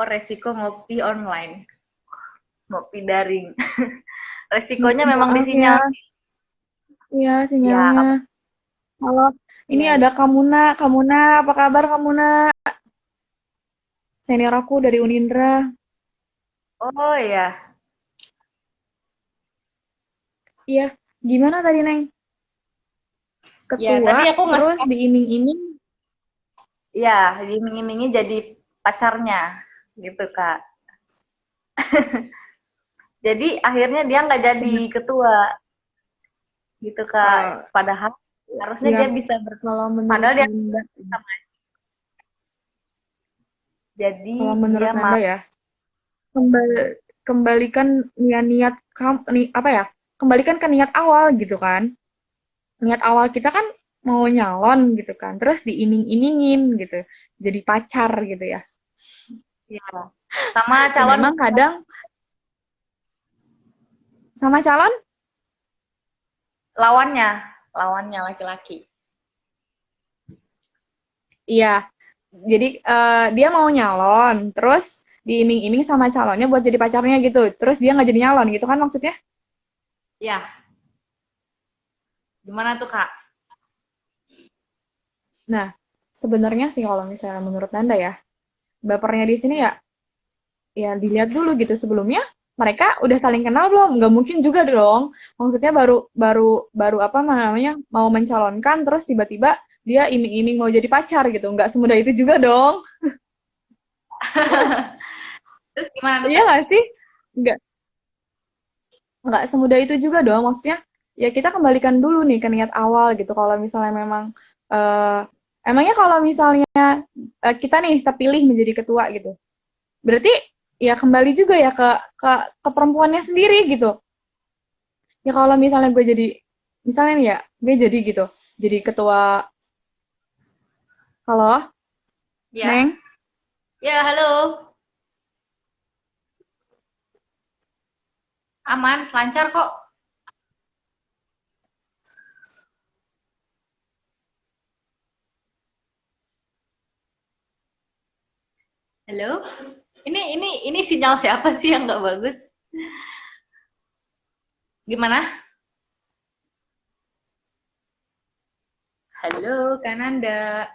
resiko ngopi online, ngopi daring. Resikonya memang di Maaf ya. sinyal. Iya, Ya, sinyalnya. Halo, ini iya, ada iya. Kamuna. Kamuna, apa kabar Kamuna? Senior aku dari Unindra. Oh iya. Iya, gimana tadi Neng? Ya, Ketua, tadi aku ngasih, terus diiming-iming. ya, diiming-imingi jadi pacarnya, gitu, Kak. Jadi akhirnya dia nggak jadi Seben- ketua, gitu, Kak. eh, Padahal harusnya ya, dia bisa kalau menurut padahal dia Nanda, jadi kalau dia menurut Nanda mau. ya, kembalikan niat-niat apa ya? Kembalikan ke niat awal gitu kan. Niat awal kita kan mau nyalon gitu kan. Terus diiming-imingin gitu. Jadi pacar gitu ya. Ya, sama Ya calon memang kadang sama calon, lawannya, lawannya laki-laki. iya. Jadi dia mau nyalon, terus diiming-iming sama calonnya buat jadi pacarnya gitu. Terus dia nggak jadi nyalon gitu kan maksudnya? Ya, gimana tuh, Kak? Nah, sebenarnya sih kalau misalnya menurut Nanda ya, bapernya di sini ya, ya dilihat dulu gitu sebelumnya. Mereka udah saling kenal belum? Nggak mungkin juga dong. Maksudnya baru baru baru apa namanya mau mencalonkan, terus tiba-tiba dia iming-iming mau jadi pacar gitu. Nggak semudah itu juga dong. Terus gimana tuh, Iya Kak? nggak sih? Nggak nggak semudah itu juga dong. Maksudnya ya kita kembalikan dulu nih ke niat awal gitu. Kalau misalnya memang eh, emangnya kalau misalnya kita nih terpilih menjadi ketua gitu, berarti ya kembali juga ya ke ke perempuannya sendiri gitu. Ya kalau misalnya gue jadi misalnya nih ya gue jadi gitu, jadi ketua. Halo, Ya. Neng. Ya, halo. Aman, lancar kok. Halo. Ini sinyal siapa sih yang nggak bagus? Gimana? Halo, Kananda.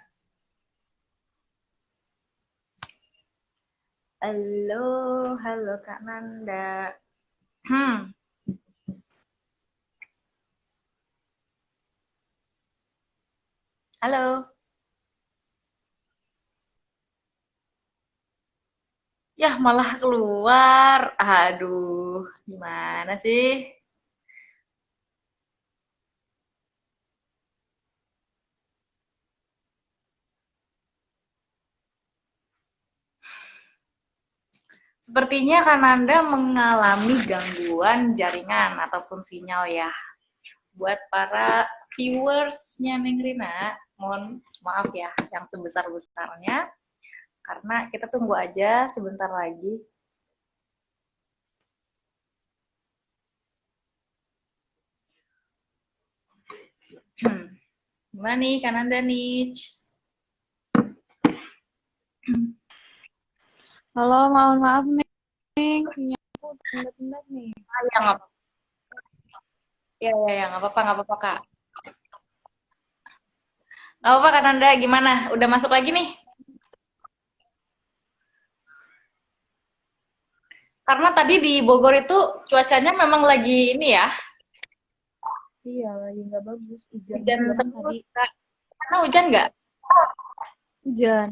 Halo, halo Kak Nanda. Hmm, halo. Yah, malah keluar. Aduh, gimana sih? Sepertinya Kananda mengalami gangguan jaringan ataupun sinyal ya. buat para viewersnya Neng Rina, mohon maaf ya yang sebesar-besarnya, karena kita tunggu aja sebentar lagi. Gimana nih, Kananda nih? Halo, mohon maaf Neng, sinyalku tersendat-sendat nih. Ah, ya, nggak apa-apa. Ya, nggak apa-apa, Kak. Nggak apa-apa, Kananda, gimana? Udah masuk lagi nih? Karena tadi di Bogor itu cuacanya memang lagi ini ya, Iya, lagi nggak bagus, hujan hujan juga kan tadi. terus, Kak. Karena hujan nggak? Hujan.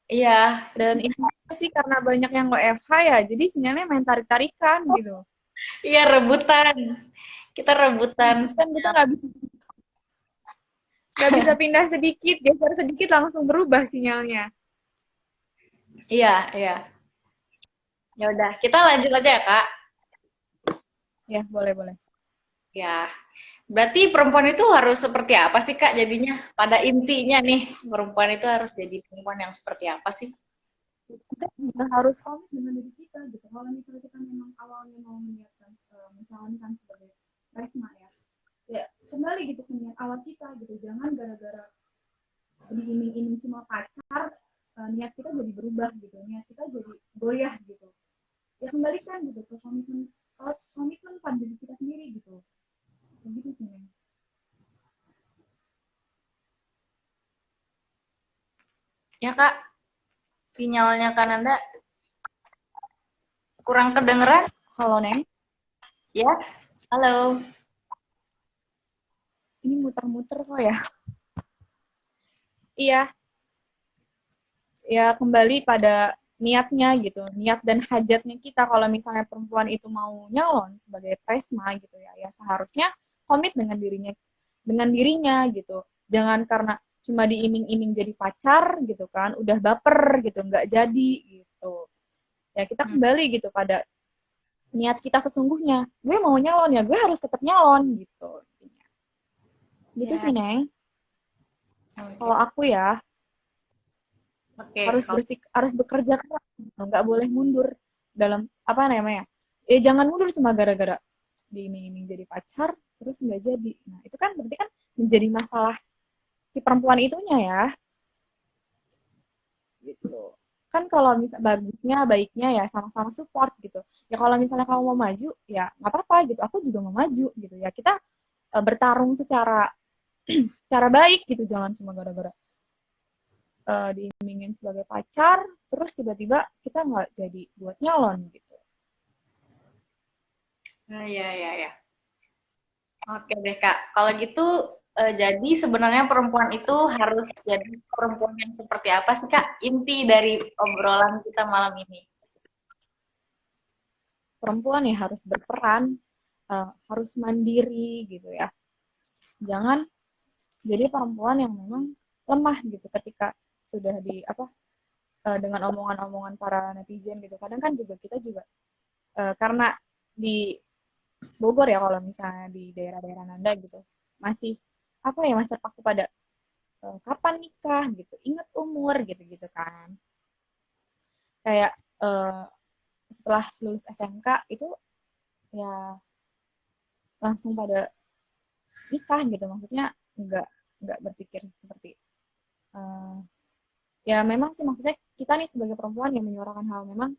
Iya, Dan ini sih karena banyak yang WFH ya, jadi sinyalnya main tarik-tarikan gitu. iya rebutan. Kita rebutan. Kan kita nggak bisa pindah sedikit, geser sedikit langsung berubah sinyalnya. Iya, iya. Ya udah, kita lanjut aja ya, Kak. Ya, boleh-boleh. Ya. Berarti perempuan itu harus seperti apa sih, Kak, jadinya? Pada intinya nih, perempuan itu harus jadi perempuan yang seperti apa sih? Kita juga harus komit dengan diri kita gitu. Kalau misalnya kita memang awalnya mau menyiapkan mencalonkan sebagai Resma ya, ya kembali gitu ke niat awal kita gitu. Jangan gara-gara diiming-iming cuma pacar, niat kita jadi berubah gitu. Niat kita jadi goyah gitu. Ya kembalikan gitu ke komitmen pada diri kita sendiri gitu. Begitu sih, Neng. Ya, Kak, sinyalnya Kananda kurang kedengeran? Halo, Neng. Ya, halo. Ini muter-muter kok ya. Iya, ya kembali pada niatnya gitu, niat dan hajatnya kita. Kalau misalnya perempuan itu mau nyalon sebagai presma gitu ya, ya seharusnya komit dengan dirinya gitu. Jangan karena cuma diiming-iming jadi pacar gitu kan, udah baper gitu, nggak jadi gitu. Ya kita kembali gitu pada niat kita sesungguhnya. Gue mau nyalon ya, gue harus tetap nyalon gitu. Gitu Ya, sih, Neng. oke. Kalau aku ya, Oke, harus bekerja keras, nggak boleh mundur dalam apa namanya, jangan mundur cuma gara-gara diiming-iming jadi pacar terus nggak jadi. Nah itu kan berarti kan menjadi masalah si perempuan itunya ya, gitu kan. Kalau misal bagusnya baiknya ya sama-sama support gitu ya. Kalau misalnya kamu mau maju ya nggak apa-apa gitu, aku juga mau maju gitu ya. Kita bertarung secara cara baik gitu, jangan cuma gara-gara diimingin sebagai pacar, terus tiba-tiba kita nggak jadi buat nyalon gitu. nah, ya. Oke deh, Kak. Kalau gitu, jadi sebenarnya perempuan itu harus jadi perempuan yang seperti apa sih, Kak? Inti dari obrolan kita malam ini. Perempuan ya harus berperan, harus mandiri gitu ya. Jangan jadi perempuan yang memang lemah gitu ketika sudah di apa, dengan omongan-omongan para netizen gitu. Kadang kan juga kita juga karena di Bogor ya, kalau misalnya di daerah-daerah Nanda gitu masih apa ya, masih terpaku pada kapan nikah gitu, ingat umur gitu-gitu kan. Kayak setelah lulus SMK itu ya langsung pada nikah gitu, maksudnya nggak nggak berpikir seperti uh, ya memang sih, maksudnya kita nih sebagai perempuan yang menyuarakan hal, memang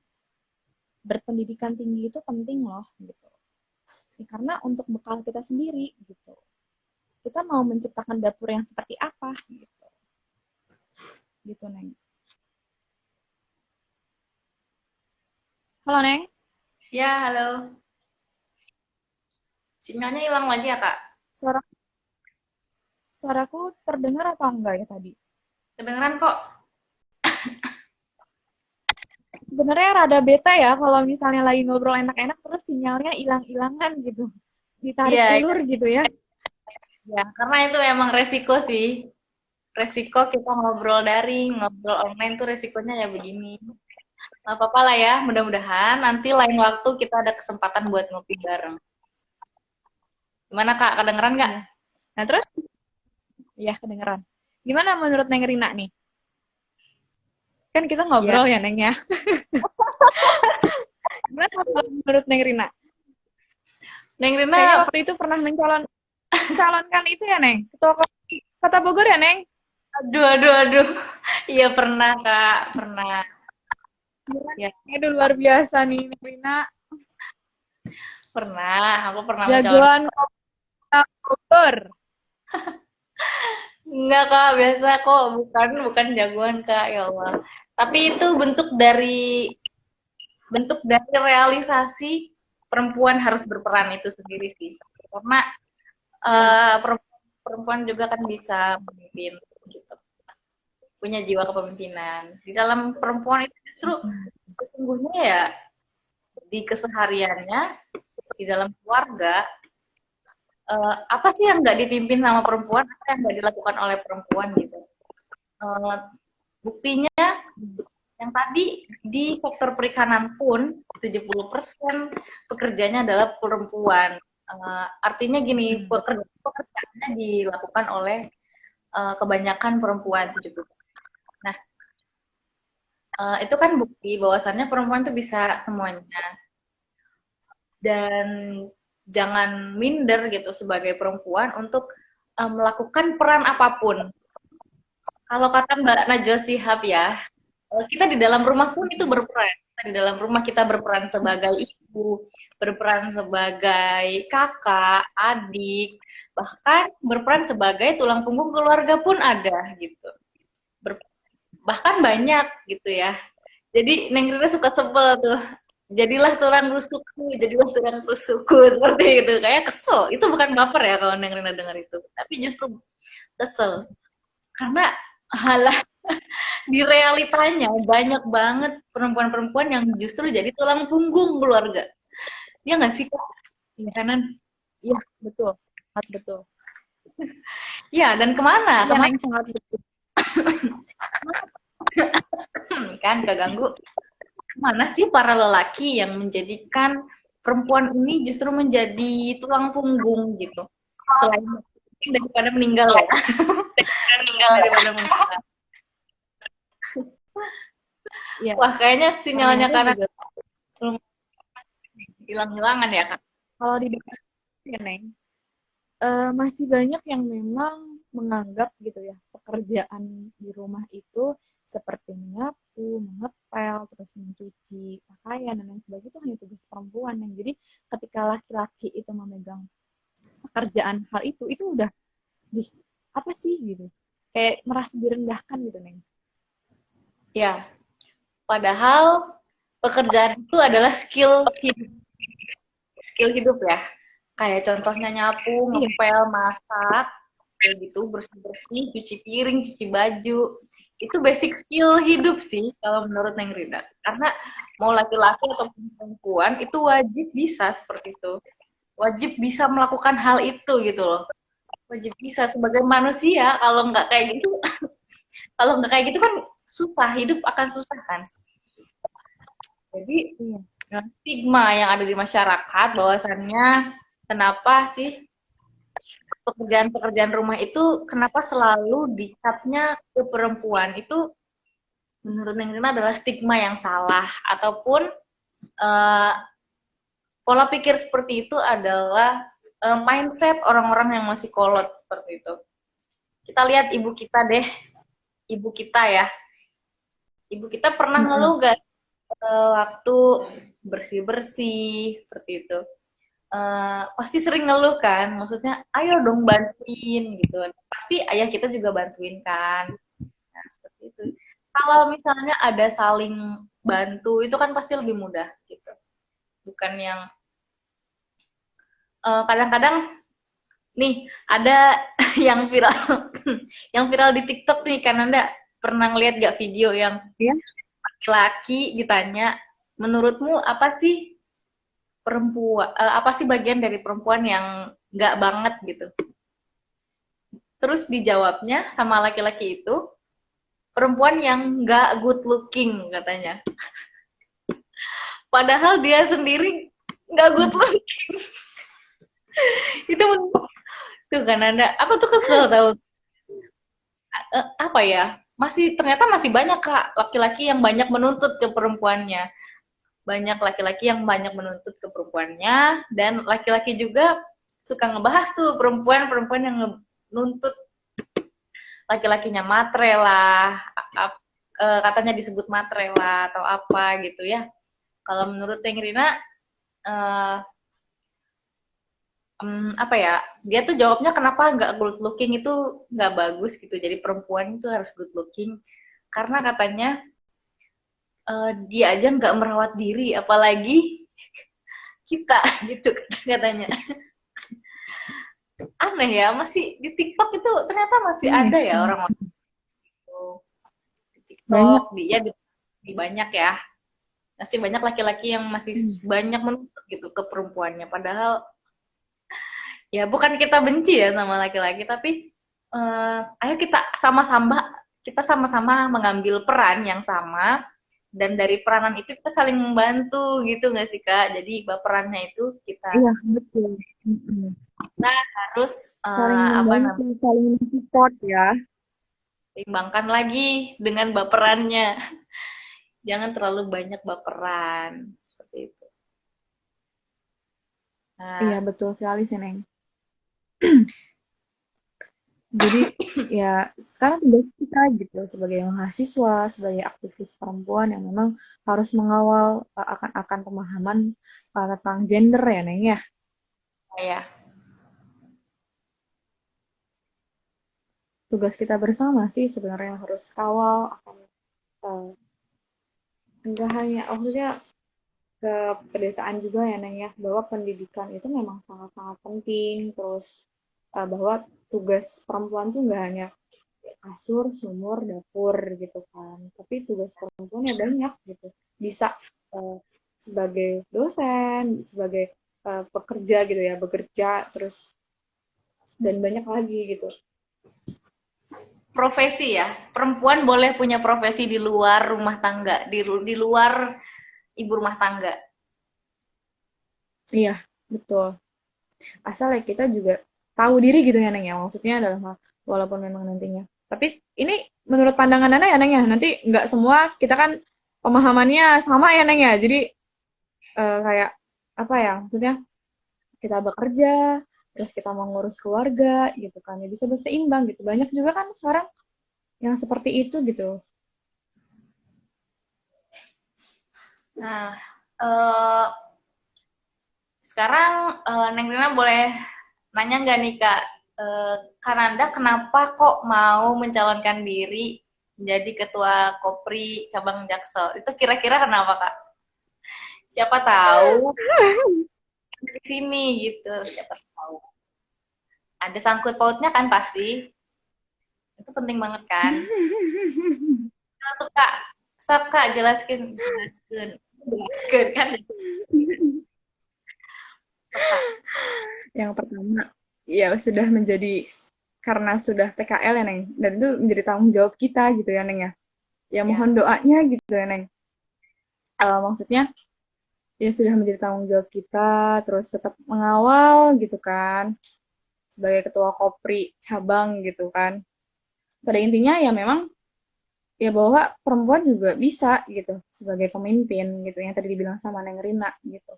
berpendidikan tinggi itu penting loh gitu ya, karena untuk bekal kita sendiri gitu. Kita mau menciptakan dapur yang seperti apa gitu Neng. Halo Neng. Ya, halo. Sinyalnya hilang lagi ya, Kak? suara Suaraku terdengar atau enggak ya tadi? Kedengeran kok. Sebenarnya rada beta ya kalau misalnya lagi ngobrol enak-enak terus sinyalnya hilang-hilangan gitu, ditarik Iya, ulur gitu ya. ya, karena itu emang resiko sih. Resiko kita ngobrol daring, ngobrol online tuh resikonya ya begini. Nggak apa-apa lah ya, mudah-mudahan nanti lain waktu kita ada kesempatan buat ngopi bareng. Gimana Kak, kedengeran nggak? Nah, terus ya kedengeran. Gimana menurut Neng Rina nih? Kan kita Ya, ngobrol ya, Neng ya. Gimana kalau menurut Neng Rina? Neng Kayaknya Rina, waktu itu pernah mencalonkan itu ya, Neng. Ketua Kota Bogor ya, Neng? aduh, aduh, aduh. Iya pernah Kak, pernah. Ya, Aduh, luar biasa nih, Neng Rina. pernah. Aku pernah mencalon. Jagoan Kota Bogor. Enggak Kak, biasa kok. Bukan jagoan Kak, ya Allah. Tapi itu bentuk dari realisasi perempuan harus berperan itu sendiri sih. Karena perempuan juga kan bisa memimpin gitu. Punya jiwa kepemimpinan. Di dalam perempuan itu justru sesungguhnya ya di kesehariannya di dalam keluarga apa sih yang nggak dipimpin sama perempuan, apa yang nggak dilakukan oleh perempuan gitu. Uh, Buktinya yang tadi di sektor perikanan pun 70% pekerjanya adalah perempuan. Artinya gini, pekerjaannya dilakukan oleh kebanyakan perempuan 70%. Nah, itu kan bukti bahwasannya perempuan itu bisa semuanya. Dan jangan minder gitu sebagai perempuan untuk melakukan peran apapun. Kalau kata Mbak Najwa Shihab ya, kita di dalam rumah pun itu berperan. Kita di dalam rumah kita berperan sebagai ibu, berperan sebagai kakak, adik, bahkan berperan sebagai tulang punggung keluarga pun ada gitu. Bahkan banyak gitu ya. Jadi Neng Rina suka sebel tuh. Jadilah tulang rusukku seperti itu. Kayak kesel. Itu bukan baper ya kalau Neng Rina dengar itu. Tapi justru kesel. Karena halah di realitanya banyak banget perempuan-perempuan yang justru jadi tulang punggung keluarga. Dia nggak sih kok? Iya, Kanan. iya, betul. Sangat betul. Ya, dan kemana? Iya, Kemana Neng, sangat betul. kan keganggu. Kemana sih para lelaki yang menjadikan perempuan ini justru menjadi tulang punggung gitu? Selain daripada meninggal ya. Daripada meninggal. Iya, Wah, kayaknya sinyalnya ternyata karena juga hilang-hilangan ya, Kak. kalau di daerah ya, Neng, masih banyak yang memang menganggap gitu ya, pekerjaan di rumah itu seperti menyapu, mengepel, terus mencuci pakaian dan lain sebagainya itu hanya tugas perempuan. Yang jadi ketika laki-laki itu memegang pekerjaan hal itu udah, "Dih, apa sih?" gitu. Kayak merasa direndahkan gitu, Neng. Ya, padahal pekerjaan itu adalah skill hidup ya. Kayak contohnya nyapu, Iya, ngepel, masak, kayak gitu, bersih-bersih, cuci piring, cuci baju. Itu basic skill hidup sih kalau menurut Neng Rida. Karena mau laki-laki atau perempuan itu wajib bisa seperti itu. Wajib bisa melakukan hal itu gitu loh. Wajib bisa sebagai manusia. Kalau nggak kayak gitu kan susah, hidup akan susah kan. Jadi iya. stigma yang ada di masyarakat bahwasannya kenapa sih pekerjaan-pekerjaan rumah itu kenapa selalu dikatnya ke perempuan itu menurut Neng Rina adalah stigma yang salah ataupun uh, pola pikir seperti itu adalah mindset orang-orang yang masih kolot seperti itu. Kita lihat ibu kita deh, ibu kita ya, ibu kita pernah ngeluh gak waktu bersih-bersih seperti itu. Pasti sering ngeluh kan, maksudnya ayo dong bantuin gitu. Pasti ayah kita juga bantuin kan. Nah, seperti itu. Kalau misalnya ada saling bantu itu kan pasti lebih mudah gitu. Bukan yang kadang-kadang nih ada yang viral yang viral di TikTok nih kan Anda pernah ngeliat gak video yang Iya. laki-laki ditanya menurutmu apa sih perempuan apa sih bagian dari perempuan yang nggak banget gitu. Terus dijawabnya sama laki-laki itu perempuan yang nggak good looking katanya. Padahal dia sendiri nggak good looking. Itu tuh kan ada, aku tuh kesel tahu. Apa ya? Ternyata masih banyak Kak laki-laki yang banyak menuntut ke perempuannya. Banyak laki-laki yang banyak menuntut ke perempuannya dan laki-laki juga suka ngebahas tuh perempuan-perempuan yang nuntut laki-lakinya matre lah, katanya disebut matre lah atau apa gitu ya. Kalau menurut Teng Rina, eh, apa ya, dia tuh jawabnya kenapa nggak good looking itu nggak bagus gitu. Jadi perempuan itu harus good looking karena katanya dia aja nggak merawat diri, apalagi kita gitu katanya. Aneh ya, masih di TikTok itu ternyata masih Iya, ada ya orang-orang itu di TikTok, banyak. dia di banyak ya. Masih banyak laki-laki yang masih banyak menuntut gitu ke perempuannya. Padahal ya bukan kita benci ya sama laki-laki, tapi ayo kita sama-sama mengambil peran yang sama dan dari peranan itu kita saling membantu gitu nggak sih Kak? Jadi baperannya itu kita Iya, betul. Mm-mm. harus Saling apa membantu, namanya, saling support ya. timbangkan lagi dengan baperannya. Jangan terlalu banyak baperan seperti itu. Iya, Nah, betul sekali sih, Neng. Jadi ya sekarang tugas kita gitu sebagai mahasiswa, sebagai aktivis perempuan yang memang harus mengawal akan pemahaman tentang gender ya, Neng ya. ya. Tugas kita bersama sih sebenarnya yang harus kawal akan uh, enggak hanya maksudnya ke pedesaan juga ya Neng ya, bahwa pendidikan itu memang sangat-sangat penting, terus bahwa tugas perempuan tuh nggak hanya kasur, sumur, dapur gitu kan, tapi tugas perempuan ya banyak gitu, bisa uh, sebagai dosen, sebagai pekerja gitu ya, bekerja terus dan banyak lagi gitu. Profesi ya, perempuan boleh punya profesi di luar rumah tangga, di luar ibu rumah tangga. Iya, betul. Asal ya kita juga tahu diri gitu ya Neng ya, maksudnya dalam hal walaupun memang nantinya, tapi ini menurut pandangan Nana ya Neng ya, nanti nggak semua kita kan pemahamannya sama ya Neng ya, jadi kayak apa ya, maksudnya kita bekerja terus kita mau ngurus keluarga gitu kan ya, bisa berseimbang gitu, banyak juga kan sekarang yang seperti itu gitu. Nah, eh, sekarang Neng Rina boleh nanya nggak nih Kak, Kananda kenapa kok mau mencalonkan diri menjadi ketua Kopri cabang Jaksel? Itu kira-kira kenapa Kak? Siapa tahu di sini gitu, siapa tahu. Ada sangkut pautnya kan pasti. Itu penting banget kan? Tuh Kak, Kak jelaskan, jelaskan, jelaskan kan? Sok, Kak. Yang pertama ya sudah menjadi, karena sudah PKL ya Neng, dan itu menjadi tanggung jawab kita gitu ya Neng ya, ya Ya, mohon doanya gitu ya Neng. Maksudnya ya sudah menjadi tanggung jawab kita, terus tetap mengawal gitu kan, sebagai ketua Kopri cabang gitu kan. Pada intinya ya memang ya bahwa perempuan juga bisa gitu sebagai pemimpin gitu, yang tadi dibilang sama Neng Rina gitu.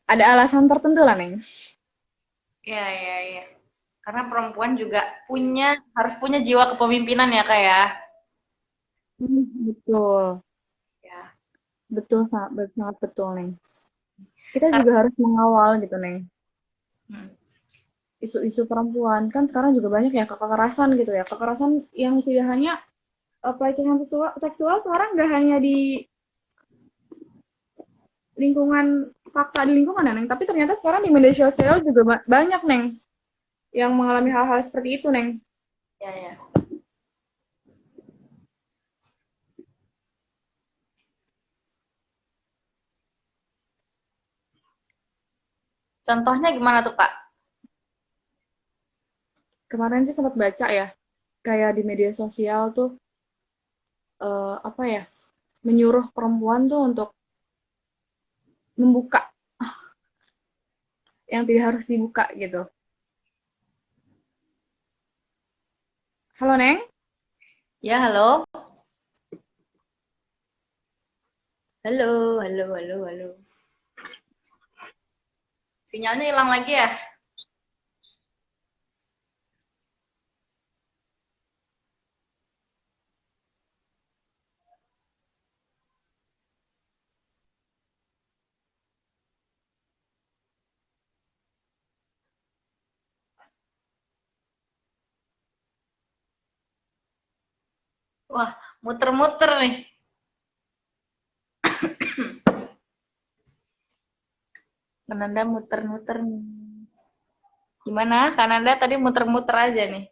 Ada alasan tertentu lah Neng. ya, ya, ya. Karena perempuan juga harus punya jiwa kepemimpinan ya Kak ya. Betul, Ya. betul sangat, sangat betul Neng. Kita Karena juga harus mengawal gitu Neng. hmm, Isu-isu perempuan kan sekarang juga banyak ya kekerasan gitu ya, kekerasan yang tidak hanya pelecehan seksual sekarang nggak hanya di lingkungan, fakta di lingkungan ya Neng, tapi ternyata sekarang di media sosial juga banyak Neng yang mengalami hal-hal seperti itu Neng. ya, ya. Contohnya gimana tuh Kak? Kemarin sih sempat baca ya, kayak di media sosial tuh apa ya, menyuruh perempuan tuh untuk membuka yang tidak harus dibuka gitu. Halo Neng? Ya, halo. Halo, halo, halo, halo. Sinyalnya hilang lagi ya? Wah, muter-muter nih. Kananda muter-muter nih. Gimana? Kananda tadi muter-muter aja nih.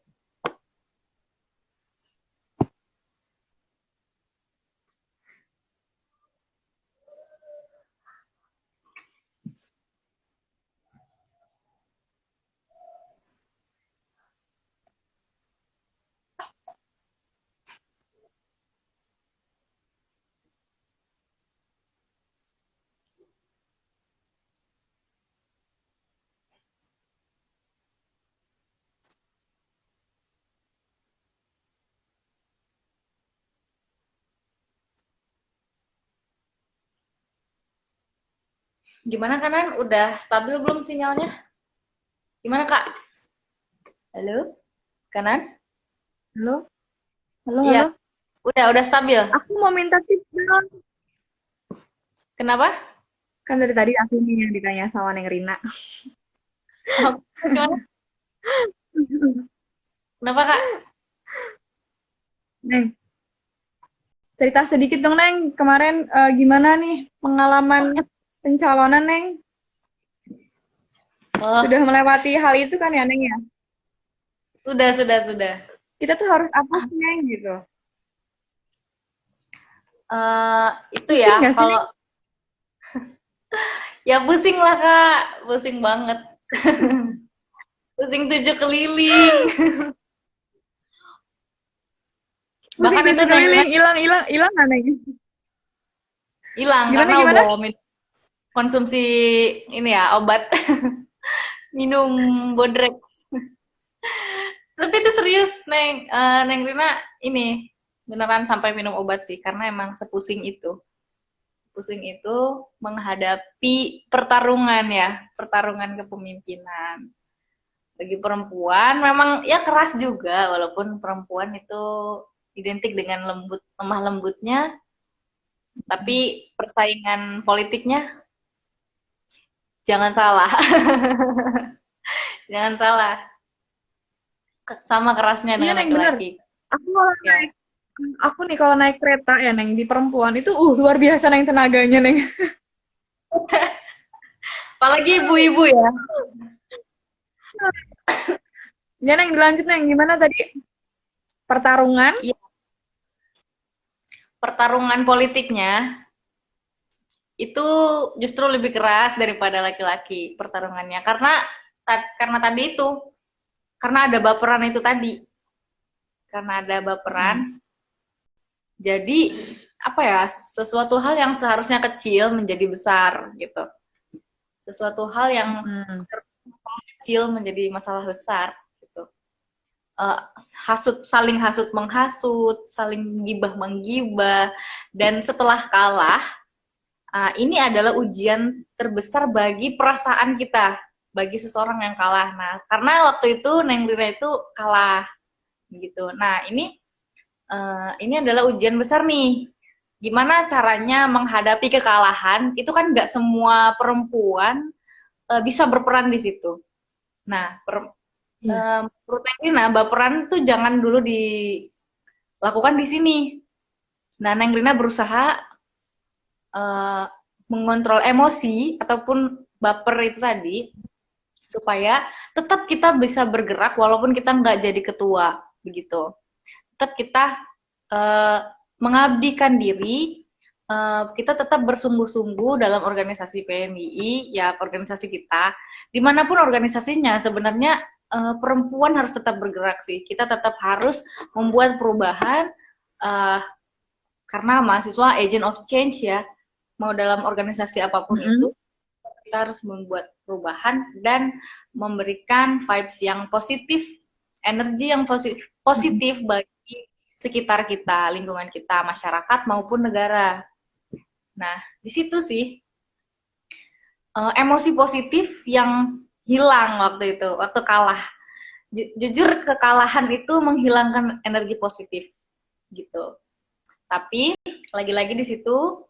Gimana Kanan? Udah stabil belum sinyalnya? Gimana Kak? Halo? Kanan? Halo? Halo, Iya, halo? udah stabil. Aku mau minta tips dong. Kenapa? Kan dari tadi aku nih yang ditanya sama Neng Rina. Oh, gimana? Kenapa Kak? Neng, cerita sedikit dong Neng, kemarin gimana nih pengalaman pencalonan Neng? Oh, Sudah melewati hal itu kan ya Neng ya? sudah. Kita tuh harus apa sih Neng gitu? Itu Pusing ya, nggak sih Neng? kalau ya pusing lah Kak, pusing banget. Pusing tujuh keliling. Pusing Bahkan itu tujuh Neng keliling, hilang nggak Neng? hilang Gimana karena gimana? udah konsumsi ini ya, obat. Minum Bodrex. Tapi itu serius, Neng Rina ini beneran sampai minum obat sih, karena emang sepusing itu. Pusing itu menghadapi pertarungan ya, pertarungan kepemimpinan. Bagi perempuan memang ya keras juga, walaupun perempuan itu identik dengan lemah lembutnya, tapi persaingan politiknya jangan salah. Jangan salah. Sama kerasnya Iya dengan Neng bener. laki-laki. Aku kalau Ya. aku nih kalau naik kereta ya Neng di perempuan itu luar biasa Neng tenaganya Neng. Apalagi ibu-ibu ya. Ya Neng dilanjut Neng gimana tadi pertarungan? Iya, pertarungan politiknya itu justru lebih keras daripada laki-laki pertarungannya. Karena tadi itu, karena ada baperan itu tadi. Karena ada baperan, jadi apa ya, sesuatu hal yang seharusnya kecil menjadi besar gitu. Sesuatu hal yang Hmm. kecil menjadi masalah besar gitu. Saling hasut menghasut, saling gibah menggibah, dan setelah kalah, ini adalah ujian terbesar bagi perasaan kita, bagi seseorang yang kalah. Nah, karena waktu itu Neng Rina itu kalah gitu. Nah, ini adalah ujian besar nih. Gimana caranya menghadapi kekalahan? Itu kan nggak semua perempuan bisa berperan di situ. Nah, Iya. menurut Neng Rina, baperan tuh jangan dulu dilakukan di sini. Nah, Neng Rina berusaha uh, mengontrol emosi ataupun baper itu tadi, supaya tetap kita bisa bergerak walaupun kita nggak jadi ketua, begitu. Tetap kita mengabdikan diri, kita tetap bersungguh-sungguh dalam organisasi PMII, ya organisasi kita, dimanapun organisasinya sebenarnya perempuan harus tetap bergerak sih. Kita tetap harus membuat perubahan, uh, karena mahasiswa agent of change ya, mau dalam organisasi apapun itu, kita harus membuat perubahan dan memberikan vibes yang positif, energi yang positif bagi sekitar kita, lingkungan kita, masyarakat maupun negara. Nah, di situ sih emosi positif yang hilang waktu itu, waktu kalah. Jujur kekalahan itu menghilangkan energi positif gitu. Tapi lagi-lagi di situ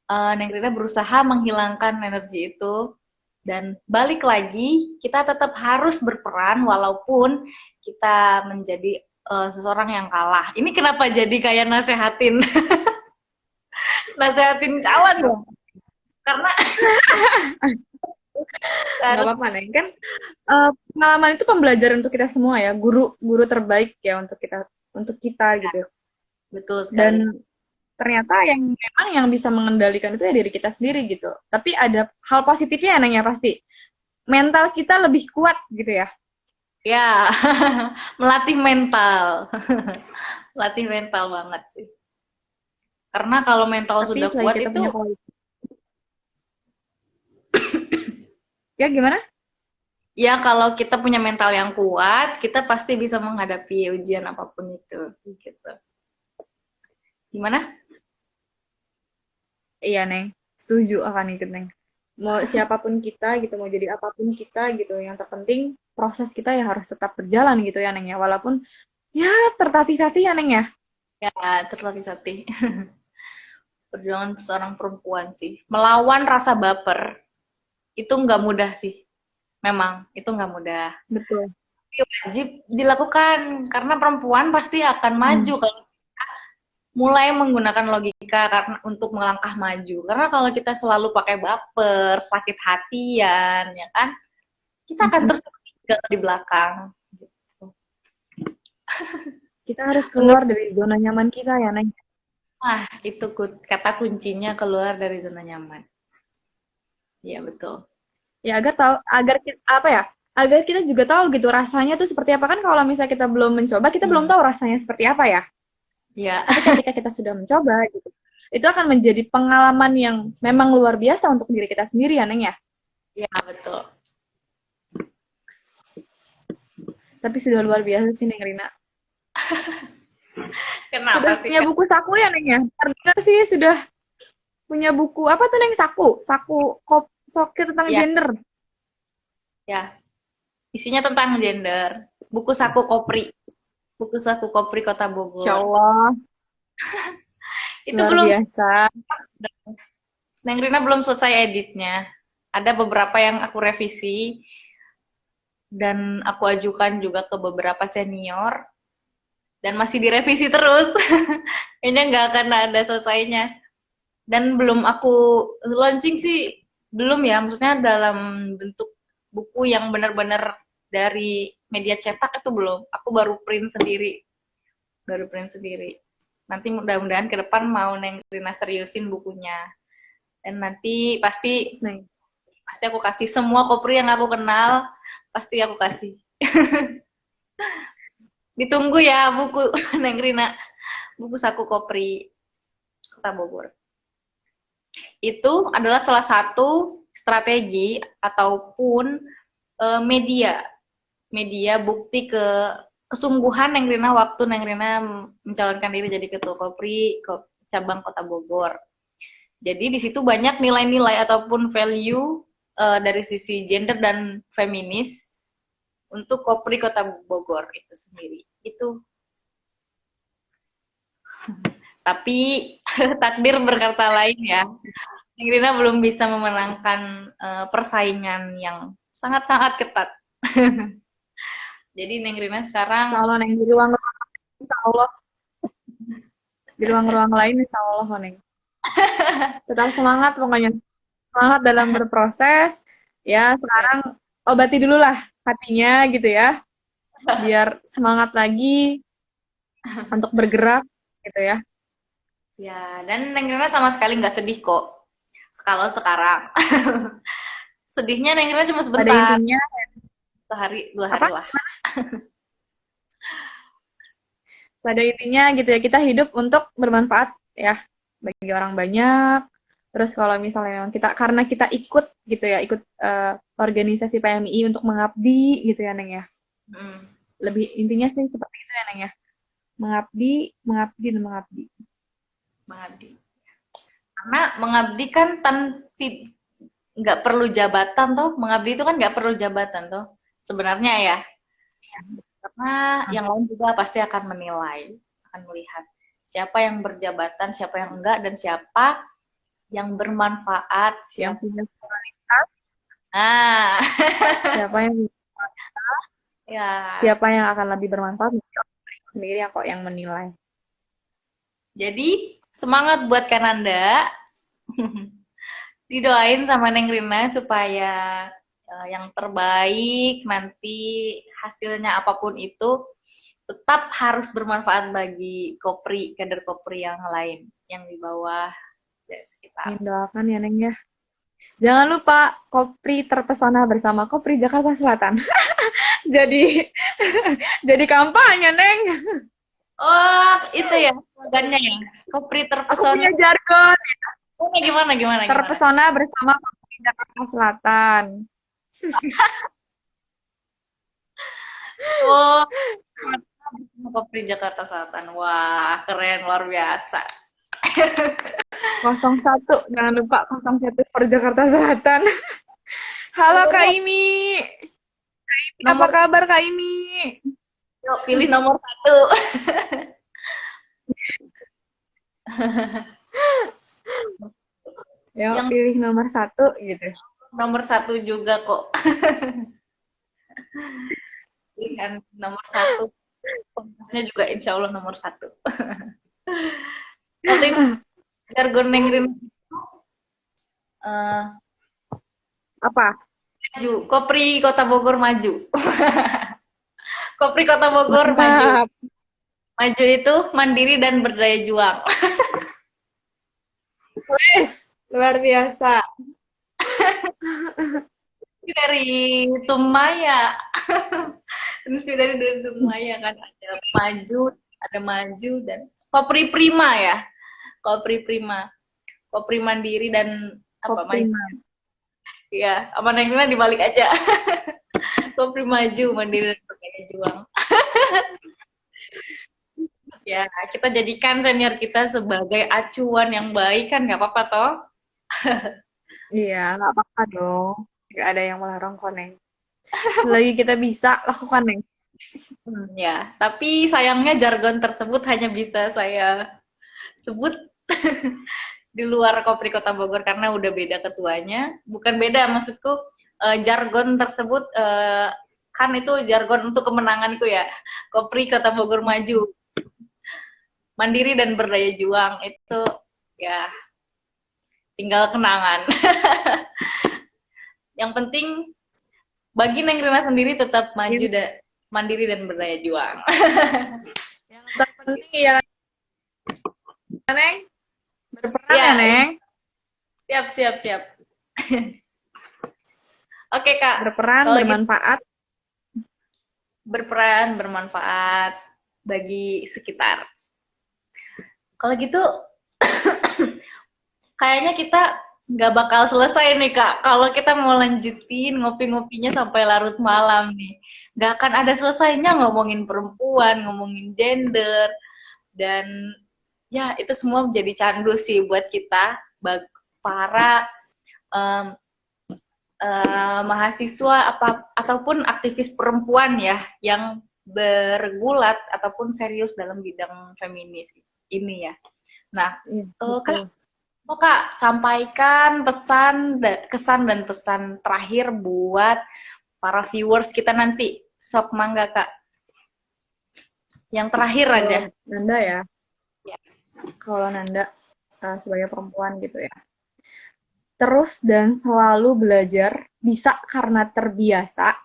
Neng Rina berusaha menghilangkan energi itu dan balik lagi kita tetap harus berperan walaupun kita menjadi seseorang yang kalah. Ini kenapa jadi kayak nasehatin nasehatin calon ya? Karena Nggak apa-apa, Neng. Kan pengalaman itu pembelajaran untuk kita semua ya, guru terbaik ya untuk kita gitu. betul sekali. Dan ternyata memang yang bisa mengendalikan itu ya diri kita sendiri gitu. Tapi ada hal positifnya ya, Neng, ya pasti. Mental kita lebih kuat gitu ya. Ya, melatih mental. Melatih mental banget sih. Karena kalau mental Tapi sudah selain kuat kita itu punya kualitas. Ya gimana? ya kalau kita punya mental yang kuat, kita pasti bisa menghadapi ujian apapun itu gitu. Gimana? Iya, Neng. Setuju akan itu, Neng. Mau siapapun kita gitu, mau jadi apapun kita gitu, yang terpenting proses kita ya harus tetap berjalan gitu ya, Neng ya. Walaupun ya tertatih-tatih ya, Neng ya. Ya, terlatih-latih. Perjuangan seorang perempuan sih. Melawan rasa baper itu nggak mudah sih. Memang, itu nggak mudah. Betul. Tapi wajib dilakukan, karena perempuan pasti akan maju kalau mulai menggunakan logika karena untuk melangkah maju. Karena kalau kita selalu pakai baper, sakit hatian, ya kan, kita akan terus tinggal di belakang. Gitu. Kita harus keluar dari zona nyaman kita ya, Neng. Ah, itu kata kuncinya keluar dari zona nyaman. Iya, betul. Ya agar kita, apa ya? Agar kita juga tahu gitu rasanya tuh seperti apa kan kalau misalnya kita belum mencoba, kita belum tahu rasanya seperti apa ya. Ya, Tapi ketika kita sudah mencoba gitu, itu akan menjadi pengalaman yang memang luar biasa untuk diri kita sendiri ya, Neng ya. ya betul. Tapi sudah luar biasa sih Neng Rina. Kenapa Sudah sih? punya buku saku ya, Neng ya? Karena sih sudah punya buku apa tuh, Neng? Saku sokir tentang Ya, gender. ya. Isinya tentang gender. Buku saku Kopri. Buku saku Kopri Kota Insya Bogor. Allah, Itu luar belum, biasa. Neng Rina belum selesai editnya. Ada beberapa yang aku revisi dan aku ajukan juga ke beberapa senior dan masih direvisi terus. Kayaknya nggak akan ada selesainya. Dan belum aku launching sih, belum ya. Maksudnya dalam bentuk buku yang benar-benar dari media cetak itu belum. Aku baru print sendiri. Baru print sendiri. Nanti mudah-mudahan ke depan mau Neng Rina seriusin bukunya. Dan nanti pasti Neng. aku kasih semua kopri yang aku kenal, pasti aku kasih. Ditunggu ya buku Neng Rina, buku saku kopri Kota Bogor. Itu adalah salah satu strategi ataupun media bukti kesungguhan Neng Rina waktu Neng Rina mencalonkan diri jadi ketua Kopri cabang Kota Bogor. Jadi di situ banyak nilai-nilai ataupun value dari sisi gender dan feminis untuk Kopri Kota Bogor itu sendiri. Itu. Tapi takdir berkata lain ya. Neng Rina belum bisa memenangkan persaingan yang sangat-sangat ketat. Jadi Neng Rina sekarang Insya Allah, Neng. Di ruang-ruang, insya Allah. Di ruang-ruang lain, insya Allah, Neng. Tetap semangat pokoknya. Semangat dalam berproses. Ya, sekarang obati dulu lah hatinya gitu ya. Biar semangat lagi untuk bergerak gitu ya. ya, dan Neng Rina sama sekali nggak sedih kok. Kalau sekarang. Sedihnya Neng Rina cuma Pada sebentar. intinya, Sehari, 2 hari lah. pada intinya gitu ya, kita hidup untuk bermanfaat ya bagi orang banyak, Terus kalau misalnya memang kita karena kita ikut gitu ya, ikut organisasi PMI untuk mengabdi gitu ya, Neng ya. Hmm, Lebih intinya sih seperti itu ya, Neng ya. Mengabdi, mengabdi dan mengabdi. mengabdi. Karena mengabdi kan nggak perlu jabatan toh. Mengabdi itu kan nggak perlu jabatan toh. Sebenarnya ya. Karena Nah, yang lain juga pasti akan menilai, akan melihat siapa yang berjabatan, siapa yang enggak, dan siapa yang bermanfaat, yang siapa. punya kualitas, Ah, siapa yang ya. siapa yang akan lebih bermanfaat sendiri yang kok yang menilai. Jadi semangat buat Kananda. Didoain sama Neng Rina supaya yang terbaik nanti hasilnya apapun itu tetap harus bermanfaat bagi Kopri, kader Kopri yang lain yang di bawah dan sekitar. Yang doakan ya, Neng ya. Jangan lupa Kopri terpesona bersama Kopri Jakarta Selatan. Jadi jadi kampanye, Neng. Oh, itu ya slogannya ya. Kopri Aku terpesona. punya jargon. Oh, gimana gimana gimana? Terpesona bersama Kopri Jakarta Selatan. Oh, Kopri Jakarta Selatan. Wah, keren luar biasa. 01, jangan lupa 01 per Jakarta Selatan. Halo Kak Nomornya Imi. Apa nomor kabar Kak Imi? yuk, pilih nomor satu. Yuk Yang pilih nomor 1 gitu. nomor satu juga kok. Pilihan nomor satu. Pengurusnya juga insya Allah nomor satu. Nanti jargon nengrin Apa? maju. Kopri Kota Bogor maju. Kopri Kota Bogor maju. Mantap. Maju itu mandiri dan berdaya juang. Wes, luar biasa. Dari Tumaya. Inspirasi dari Tumaya kan ada maju dan Kopri Prima ya. Kopri Prima. Kopri mandiri dan apa maju. Kopri. Ya, apa nengnya dibalik aja. Kopri maju mandiri dan berdaya juang. Ya, kita jadikan senior kita sebagai acuan yang baik kan nggak apa-apa toh. Iya, nggak apa-apa dong. Nggak ada yang melarang kok, Neng. Selagi kita bisa, lakukan, Neng. Ya, tapi sayangnya jargon tersebut hanya bisa saya sebut di luar Kopri Kota Bogor karena udah beda ketuanya. Bukan beda, maksudku jargon tersebut kan itu jargon untuk kemenanganku ya. Kopri Kota Bogor maju, mandiri dan berdaya juang itu ya tinggal kenangan. Yang penting bagi Neng Rina sendiri tetap maju dan mandiri dan berdaya juang. Yang terpenting ya, Neng. Berperan ya, Ya, Neng. siap, siap, siap. Oke, Kak. Berperan, Kalau gitu bermanfaat. berperan, bermanfaat bagi sekitar. Kalau gitu, kayaknya kita nggak bakal selesai nih, Kak. Kalau kita mau lanjutin ngopi-ngopinya sampai larut malam nih. Nggak akan ada selesainya ngomongin perempuan, ngomongin gender, dan ya itu semua menjadi candu sih buat kita, para um, mahasiswa ataupun aktivis perempuan ya yang bergulat ataupun serius dalam bidang feminis ini ya. Nah, Kak, mau Kak sampaikan kesan dan pesan terakhir buat para viewers kita nanti. Sok mangga Kak. Yang terakhir aja. Nanda ya. Ya. Kalau Nanda sebagai perempuan gitu ya. Terus dan selalu belajar, bisa karena terbiasa.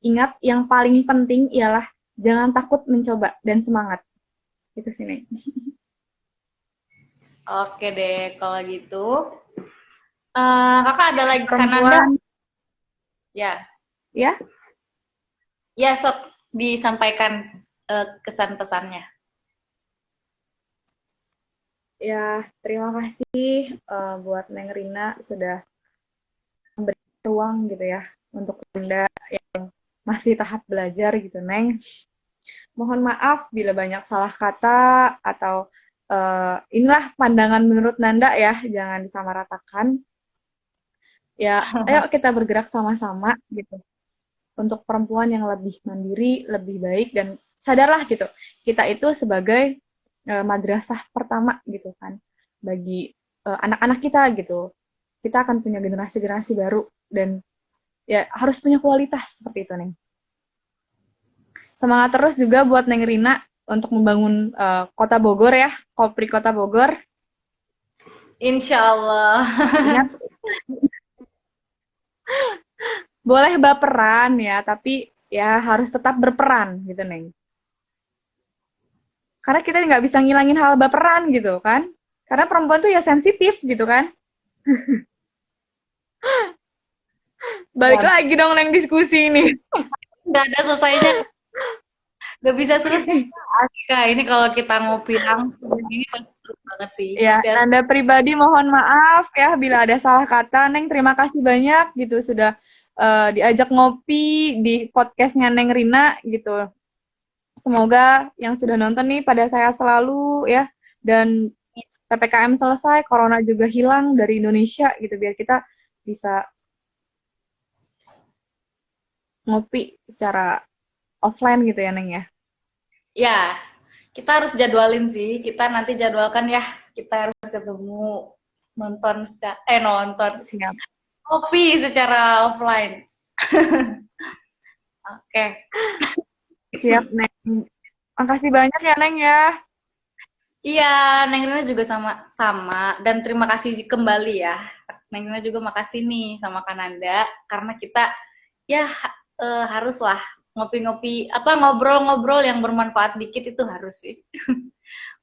Ingat, yang paling penting ialah jangan takut mencoba dan semangat. Itu sih, Neng. Oke deh, kalau gitu. Kakak ada lagi Kananda? Perempuan, Ya. ya. Ya, sok disampaikan kesan pesannya. Ya, terima kasih buat Neng Rina sudah memberi ruang gitu ya untuk Anda yang masih tahap belajar gitu, Neng. Mohon maaf bila banyak salah kata atau inilah pandangan menurut Nanda ya, jangan disamaratakan. Ya, ayo kita bergerak sama-sama gitu untuk perempuan yang lebih mandiri, lebih baik dan sadarlah gitu. Kita itu sebagai madrasah pertama gitu kan bagi anak-anak kita gitu. Kita akan punya generasi-generasi baru dan ya harus punya kualitas seperti itu, Neng. Semangat terus juga buat Neng Rina untuk membangun kota Bogor ya, Kopri Kota Bogor. Insya Allah. Ingat, boleh baperan ya, tapi ya harus tetap berperan gitu, Neng. Karena kita nggak bisa ngilangin hal baperan gitu kan. Karena perempuan tuh ya sensitif gitu kan. Balik Waduh, lagi dong Neng diskusi ini. nggak ada selesainya, nggak bisa selesai. Kak, ini kalau kita ngopi langsung ini pasti seru banget sih. Ya, Pasti asik. Nanda pribadi mohon maaf ya bila ada salah kata. Neng terima kasih banyak gitu sudah diajak ngopi di podcastnya Neng Rina gitu. Semoga yang sudah nonton nih pada sehat selalu ya dan PPKM selesai, corona juga hilang dari Indonesia gitu biar kita bisa ngopi secara offline gitu ya Neng ya. Ya, kita harus jadwalin sih. Kita nanti jadwalkan ya. Kita harus ketemu nonton nonton Siap. kopi secara offline. Oke. Siap Neng. Makasih banyak ya Neng ya. Iya, Neng Rina juga sama-sama dan terima kasih kembali ya. Neng Rina juga makasih nih sama Kananda karena kita ya haruslah ngopi-ngopi apa ngobrol-ngobrol yang bermanfaat dikit itu harus sih.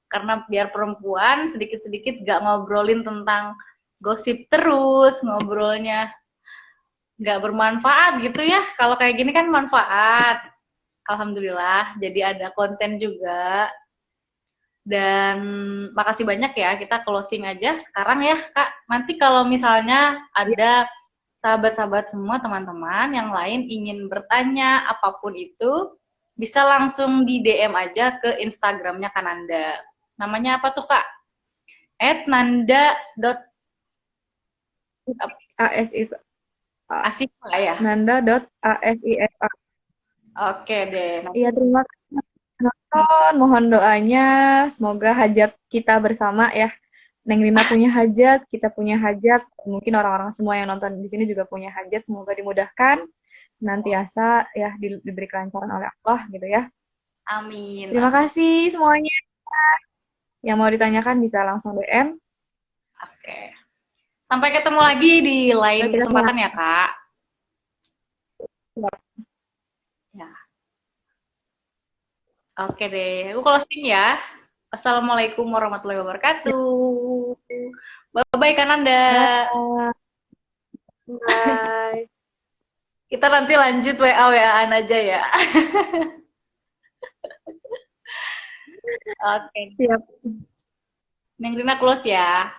Karena biar perempuan sedikit-sedikit gak ngobrolin tentang gosip terus, ngobrolnya gak bermanfaat gitu ya. Kalau kayak gini kan manfaat. Alhamdulillah, jadi ada konten juga. Dan makasih banyak ya, kita closing aja sekarang ya, Kak. Nanti kalau misalnya ada sahabat-sahabat semua, teman-teman yang lain ingin bertanya apapun itu, bisa langsung di DM aja ke Instagramnya Kananda. Namanya apa tuh, Kak? @nanda. ASIF Asik ya? Nanda.asifa. Oke deh. Iya, terima kasih nonton. Mohon doanya semoga hajat kita bersama ya. Neng Rina punya hajat, kita punya hajat, mungkin orang-orang semua yang nonton di sini juga punya hajat, semoga dimudahkan senantiasa ya diberi kelancaran oleh Allah gitu ya. Amin, Terima amin. kasih semuanya. Yang mau ditanyakan bisa langsung DM. Oke. Sampai ketemu lagi di lain Lalu kita kesempatan ya, Kak. Ya. Oke deh, aku closing ya. Assalamualaikum warahmatullahi wabarakatuh. Bye-bye Kananda. Bye. Kita nanti lanjut WA-WA-an aja ya. Oke. Siap. Neng Rina close ya.